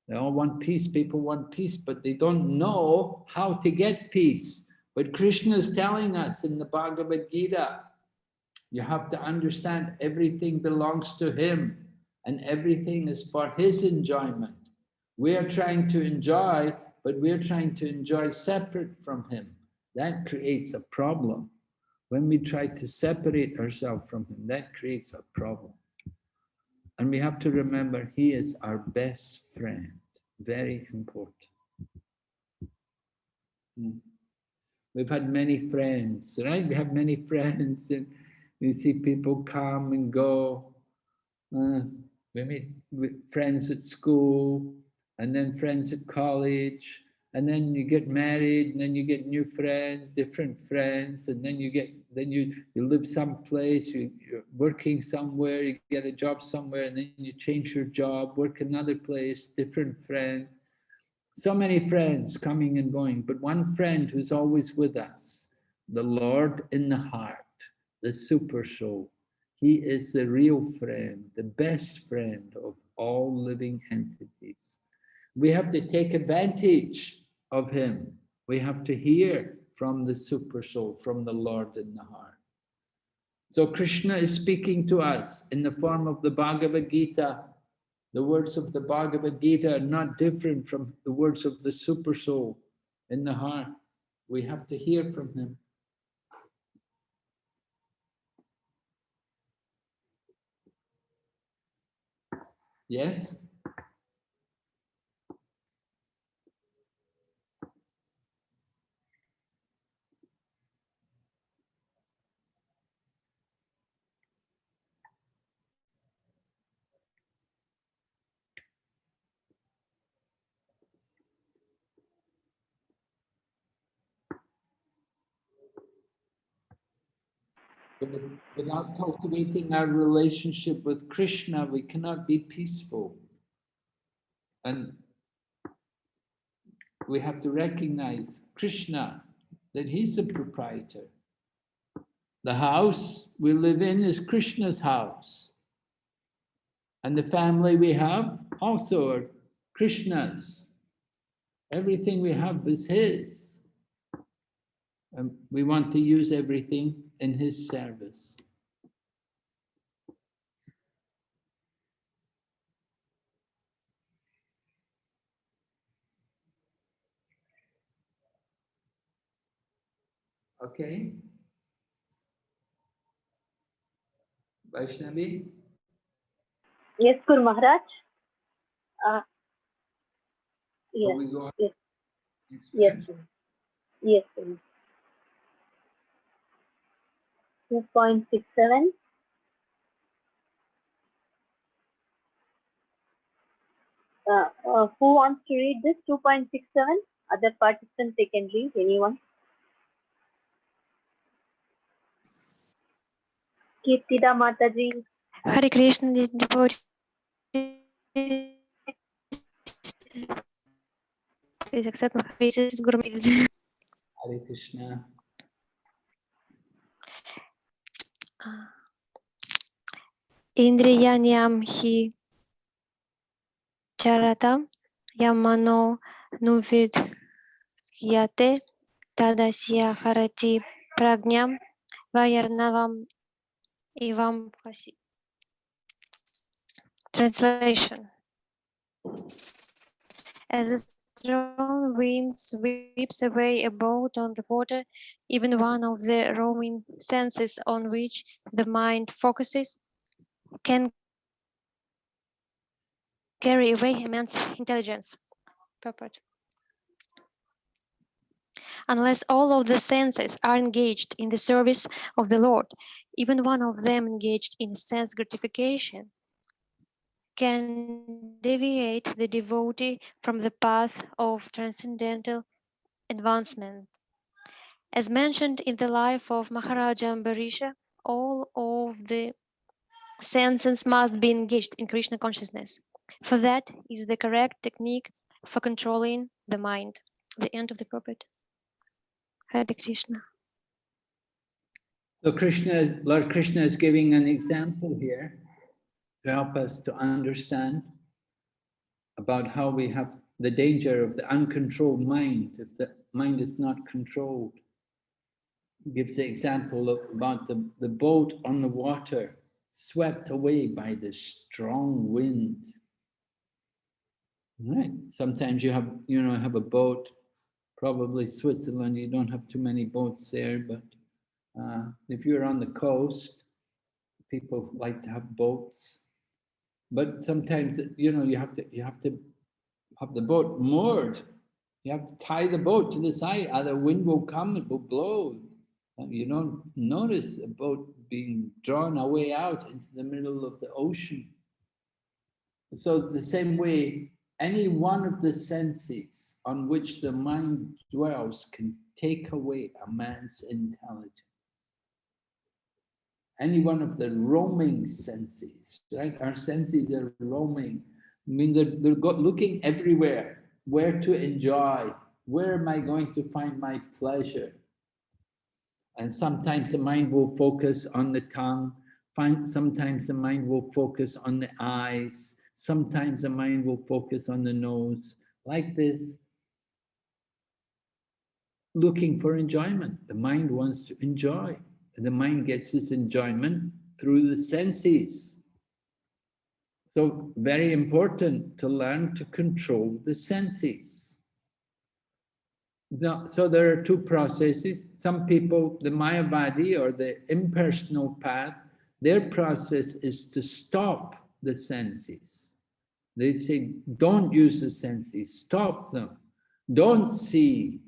They all want peace, people want peace, but they don't know how to get peace. But Krishna is telling us in the Bhagavad Gita, you have to understand everything belongs to him and everything is for his enjoyment. We are trying to enjoy, but we're trying to enjoy separate from him. That creates a problem. When we try to separate ourselves from him, that creates a problem. And we have to remember he is our best friend. Very important. We've had many friends, right? We have many friends, and we see people come and go. We meet with friends at school, and then friends at college, and then you get married, and then you get new friends, different friends, and then you live someplace, you're working somewhere, you get a job somewhere, and then you change your job, work another place, different friends. So many friends coming and going, but one friend who's always with us, the Lord in the heart, the super soul. He is the real friend, the best friend of all living entities. We have to take advantage of him. We have to hear from the super soul, from the Lord in the heart. So Krishna is speaking to us in the form of the Bhagavad Gita. The words of the Bhagavad Gita are not different from the words of the super soul in the heart. We have to hear from him. Yes? Without cultivating our relationship with Krishna, we cannot be peaceful. And we have to recognize Krishna, that he's the proprietor. The house we live in is Krishna's house. And the family we have also are Krishna's. Everything we have is his. And we want to use everything in his service. Okay? Vaishnavi? Yes, Guru Maharaj. Yes, Shall we go on? yes, Next yes, verse? yes. 2.67. Who wants to read this? 2.67. Other participants, they can read. Anyone? Kirtida Mataji. Hare Krishna, the devotee. Please accept my faces, Guru. Hare Krishna. Indriyanyam hi charata yamano nuvidhyate tadasya harati prajnam vayarnavam ivam pasi. Translation. As a strong wind sweeps away a boat on the water, even one of the roaming senses on which the mind focuses can carry away immense intelligence. Purport. Unless all of the senses are engaged in the service of the Lord, even one of them engaged in sense gratification can deviate the devotee from the path of transcendental advancement. As mentioned in the life of Maharaja Ambarisha, all of the senses must be engaged in Krishna consciousness, for that is the correct technique for controlling the mind. The end of the purport. Hare Krishna. So Lord Krishna is giving an example here to help us to understand about how we have the danger of the uncontrolled mind, if the mind is not controlled. He gives the example about the boat on the water swept away by the strong wind. Right. Sometimes you have a boat, probably Switzerland, you don't have too many boats there, but if you're on the coast, people like to have boats. But sometimes, you have to have the boat moored You have to tie the boat to the side, other wind will come, it will blow. And you don't notice the boat being drawn away out into the middle of the ocean. So the same way, any one of the senses on which the mind dwells can take away a man's intelligence. Any one of the roaming senses, right? Our senses are roaming. I mean, they're looking everywhere, where to enjoy, where am I going to find my pleasure? And sometimes the mind will focus on the tongue, sometimes the mind will focus on the eyes, sometimes the mind will focus on the nose, like this, looking for enjoyment. The mind wants to enjoy. And the mind gets this enjoyment through the senses. So very important to learn to control the senses. Now, so there are two processes. Some people, the Mayavadi or the impersonal path, their process is to stop the senses. They say, don't use the senses, stop them. Don't see,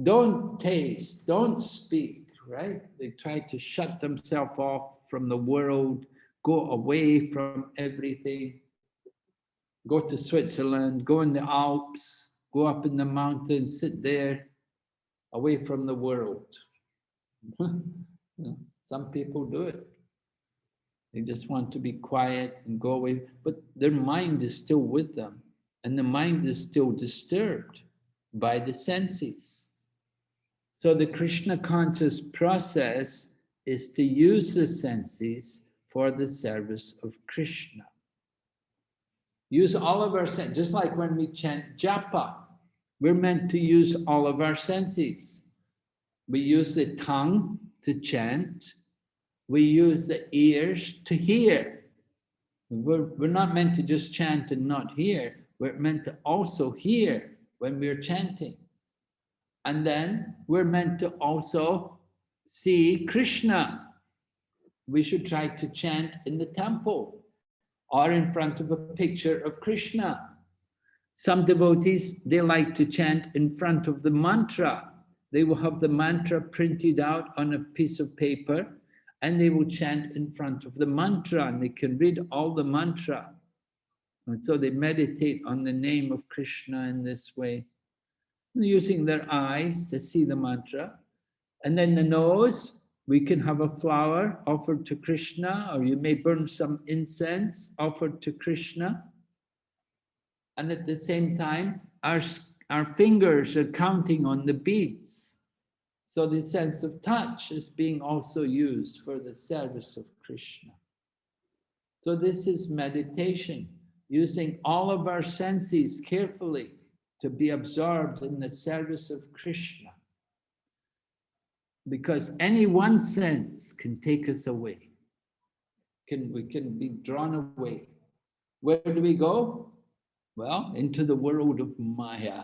don't taste, don't speak, right? They try to shut themselves off from the world, go away from everything, go to Switzerland, go in the Alps, go up in the mountains, sit there, away from the world. Some people do it. They just want to be quiet and go away, but their mind is still with them, and the mind is still disturbed by the senses. So the Krishna conscious process is to use the senses for the service of Krishna. Use all of our senses, just like when we chant japa, we're meant to use all of our senses. We use the tongue to chant. We use the ears to hear. We're not meant to just chant and not hear. We're meant to also hear when we're chanting. And then we're meant to also see Krishna. We should try to chant in the temple or in front of a picture of Krishna. Some devotees, they like to chant in front of the mantra. They will have the mantra printed out on a piece of paper, and they will chant in front of the mantra, and they can read all the mantra. And so they meditate on the name of Krishna in this way, using their eyes to see the mantra. And then the nose, we can have a flower offered to Krishna, or you may burn some incense offered to Krishna. And at the same time, our fingers are counting on the beads. So the sense of touch is being also used for the service of Krishna. So this is meditation, using all of our senses carefully to be absorbed in the service of Krishna. Because any one sense can take us away. We can be drawn away. Where do we go? Well, into the world of Maya,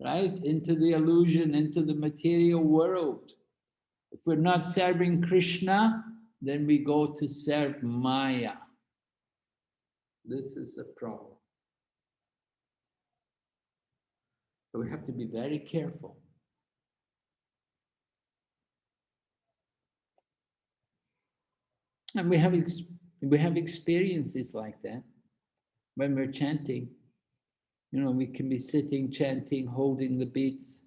right? Into the illusion, into the material world. If we're not serving Krishna, then we go to serve Maya. This is the problem. So we have to be very careful. And we have experiences like that. When we're chanting, you know, we can be sitting, chanting, holding the beats,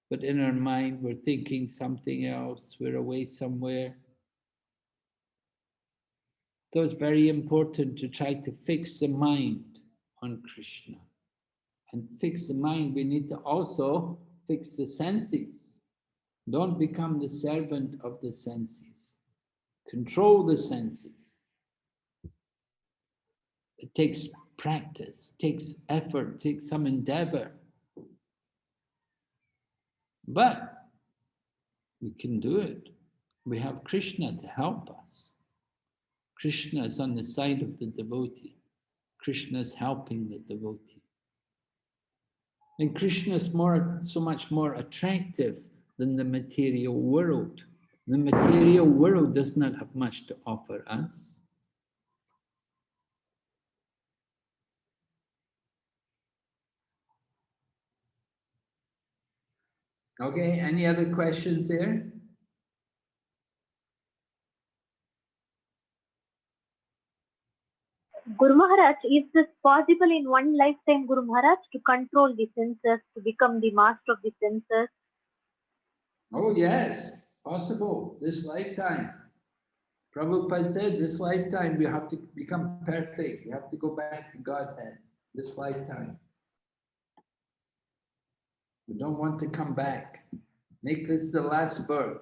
but in our mind, we're thinking something else, we're away somewhere. So it's very important to try to fix the mind on Krishna. And fix the mind, we need to also fix the senses. Don't become the servant of the senses. Control the senses. It takes practice, takes effort, takes some endeavor. But we can do it. We have Krishna to help us. Krishna is on the side of the devotee. Krishna is helping the devotee. And Krishna is so much more attractive than the material world. The material world does not have much to offer us. Okay, any other questions there? Guru Maharaj, is this possible in one lifetime, Guru Maharaj, to control the senses, to become the master of the senses? Oh yes, possible, this lifetime. Prabhupada said this lifetime we have to become perfect. We have to go back to Godhead this lifetime. We don't want to come back. Make this the last birth.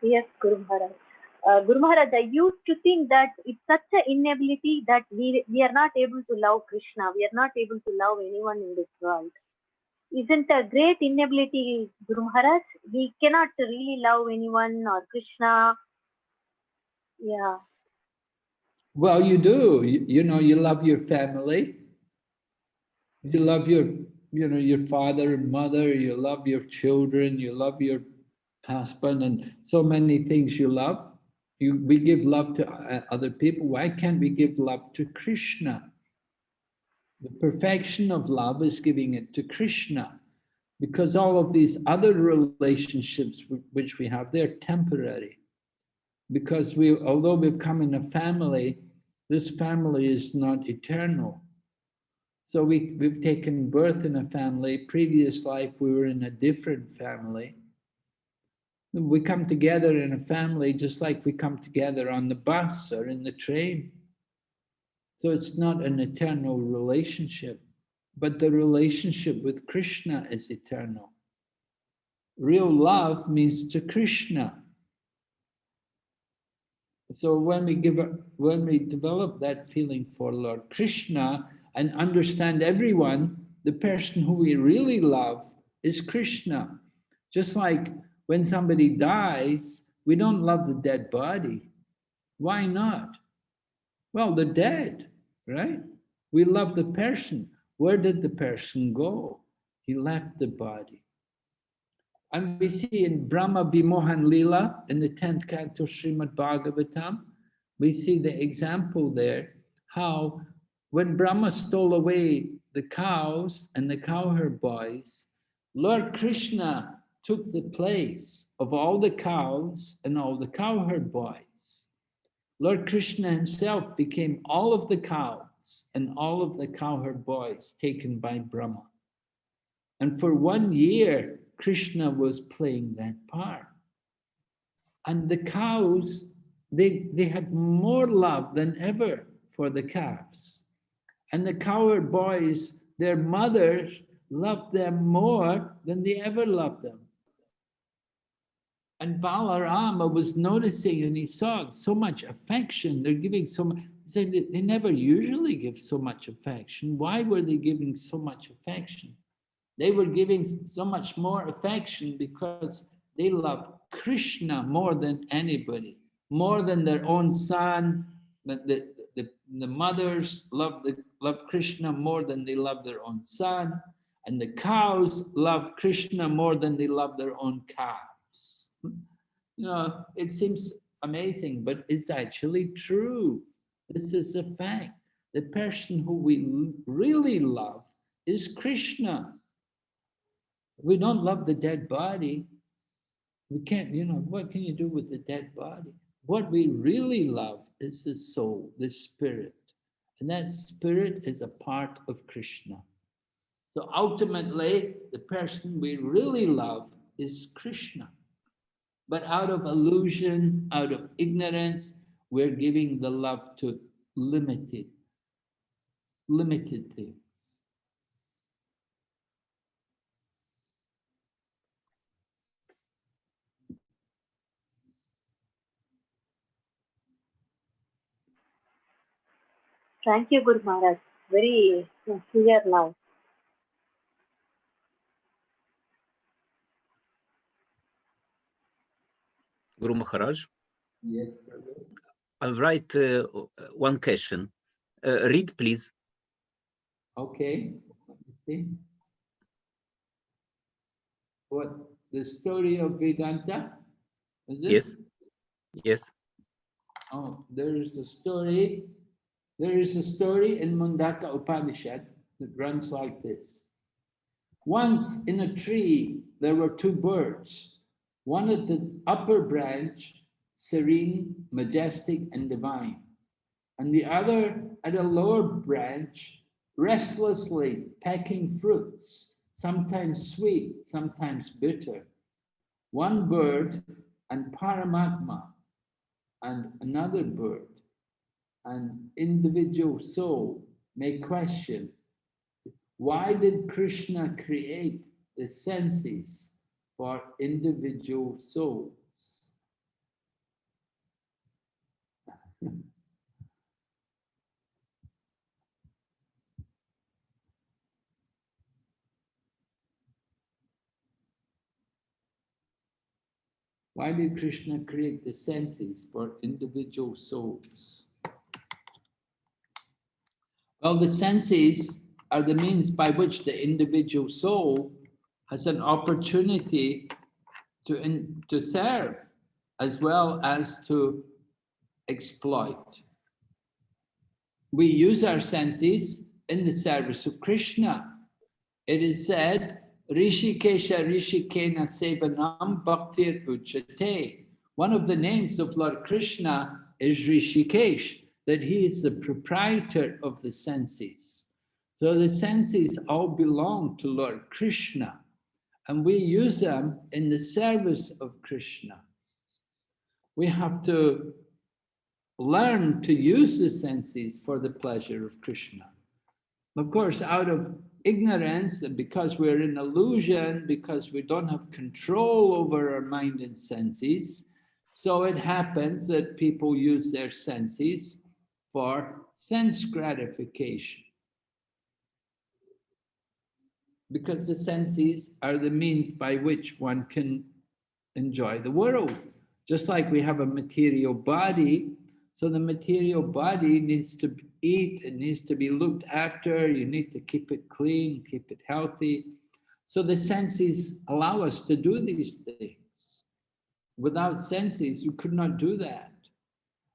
Yes, Guru Maharaj. Guru Maharaj, I used to think that it's such an inability that we are not able to love Krishna. We are not able to love anyone in this world. Isn't a great inability, Guru Maharaj? We cannot really love anyone or Krishna. Yeah. Well, you do. You know, you love your family. You love your father and mother. You love your children. You love your husband, and so many things you love. We give love to other people. Why can't we give love to Krishna? The perfection of love is giving it to Krishna, because all of these other relationships which we have, they're temporary. Because although we've come in a family, this family is not eternal. So we've taken birth in a family. Previous life, we were in a different family. We come together in a family just like we come together on the bus or in the train. So it's not an eternal relationship, but the relationship with Krishna is eternal. Real love means to Krishna. So when we develop that feeling for Lord Krishna and understand everyone, the person who we really love is Krishna. Just like when somebody dies, we don't love the dead body. Why not? Well, they're dead, right? We love the person. Where did the person go? He left the body. And we see in Brahma Vimohan Lila, in the 10th canto Srimad Bhagavatam, we see the example there, how when Brahma stole away the cows and the cowherd boys, Lord Krishna took the place of all the cows and all the cowherd boys. Lord Krishna himself became all of the cows and all of the cowherd boys taken by Brahma. And for 1 year, Krishna was playing that part. And the cows, they had more love than ever for the calves. And the cowherd boys, their mothers loved them more than they ever loved them. And Balarama was noticing, and he saw so much affection. They're giving so much. He said they never usually give so much affection. Why were they giving so much affection? They were giving so much more affection because they love Krishna more than anybody, more than their own son. The mothers love Krishna more than they love their own son, and the cows love Krishna more than they love their own calves. You know, it seems amazing, but it's actually true. This is a fact. The person who we really love is Krishna. We don't love the dead body. We can't, what can you do with the dead body? What we really love is the soul, the spirit. And that spirit is a part of Krishna. So ultimately, the person we really love is Krishna. But out of illusion, out of ignorance, we're giving the love to limited things. Thank you, Guru Maharaj. Very clear now. Guru Maharaj, Yes. I'll write one question. Read, please. Okay, let me see. What, the story of Vedanta? Is it? Yes. Yes. Oh, there's a story There is a story in Mundaka Upanishad that runs like this. Once in a tree, there were two birds, one at the upper branch, serene, majestic, and divine, and the other at a lower branch, restlessly pecking fruits, sometimes sweet, sometimes bitter. One bird and Paramatma, and another bird, an individual soul, may question, why did Krishna create the senses for individual souls? Why did Krishna create the senses for individual souls? Well, the senses are the means by which the individual soul has an opportunity to serve as well as to exploit. We use our senses in the service of Krishna. It is said, Rishikesha Rishikena Sevanam Bhaktir Uchate. One of the names of Lord Krishna is Rishikesh, that he is the proprietor of the senses. So the senses all belong to Lord Krishna, and we use them in the service of Krishna. We have to learn to use the senses for the pleasure of Krishna. Of course, out of ignorance, and because we're in illusion, because we don't have control over our mind and senses, so it happens that people use their senses for sense gratification. Because the senses are the means by which one can enjoy the world. Just like we have a material body, so the material body needs to eat, it needs to be looked after, you need to keep it clean, keep it healthy. So the senses allow us to do these things. Without senses, you could not do that.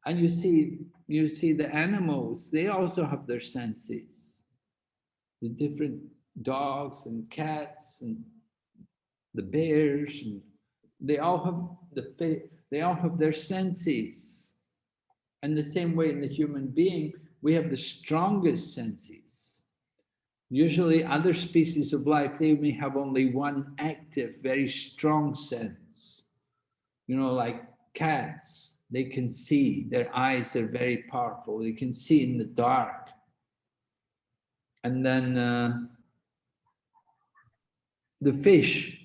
And you see the animals, they also have their senses. The different dogs and cats and the bears, and they all have their senses. And the same way in the human being, we have the strongest senses. Usually other species of life, they may have only one active, very strong sense. You know, like cats, they can see, their eyes are very powerful, they can see in the dark. And then the fish,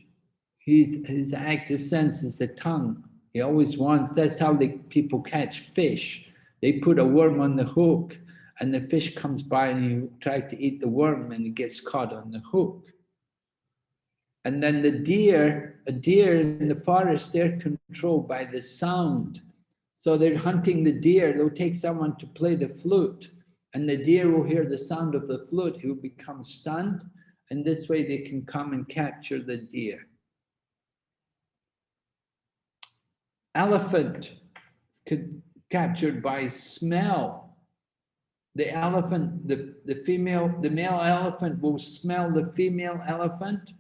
his active sense is the tongue. He always wants, that's how people catch fish. They put a worm on the hook and the fish comes by and you try to eat the worm and it gets caught on the hook. And then a deer in the forest, they're controlled by the sound. So they're hunting the deer, they'll take someone to play the flute and the deer will hear the sound of the flute, he will become stunned, and this way they can come and capture the deer. Elephant captured by smell. The elephant, the male elephant will smell the female elephant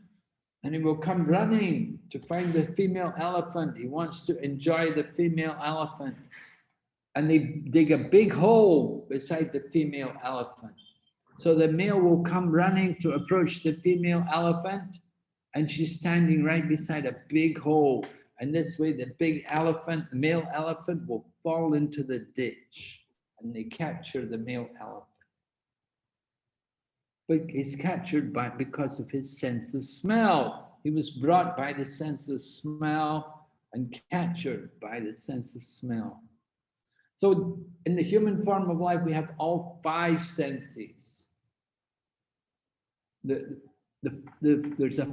and he will come running to find the female elephant. He wants to enjoy the female elephant. And they dig a big hole beside the female elephant. So the male will come running to approach the female elephant and she's standing right beside a big hole. And this way the big elephant, the male elephant will fall into the ditch and they capture the male elephant. But he's captured because of his sense of smell. He was brought by the sense of smell and captured by the sense of smell. So in the human form of life, we have all 5 senses. There's a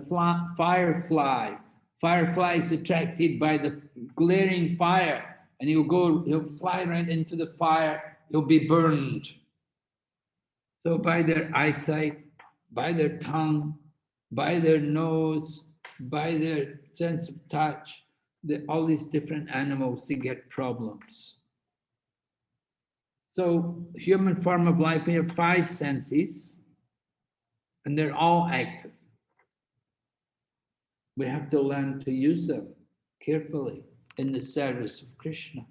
firefly. Firefly is attracted by the glaring fire and he'll fly right into the fire, he'll be burned. So by their eyesight, by their tongue, by their nose, by their sense of touch, all these different animals, they get problems. So human form of life, we have 5 senses, and they're all active. We have to learn to use them carefully in the service of Krishna.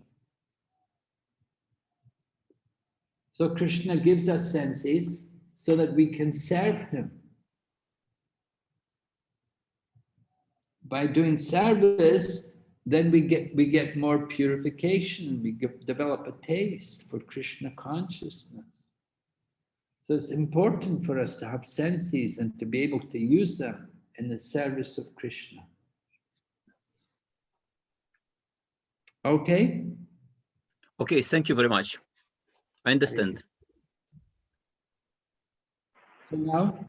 So Krishna gives us senses so that we can serve him. By doing service, then we get more purification. We develop a taste for Krishna consciousness. So it's important for us to have senses and to be able to use them in the service of Krishna. Okay? Okay, thank you very much. I understand. So now,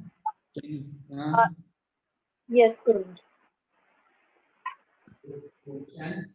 Yes, Guruji. chant.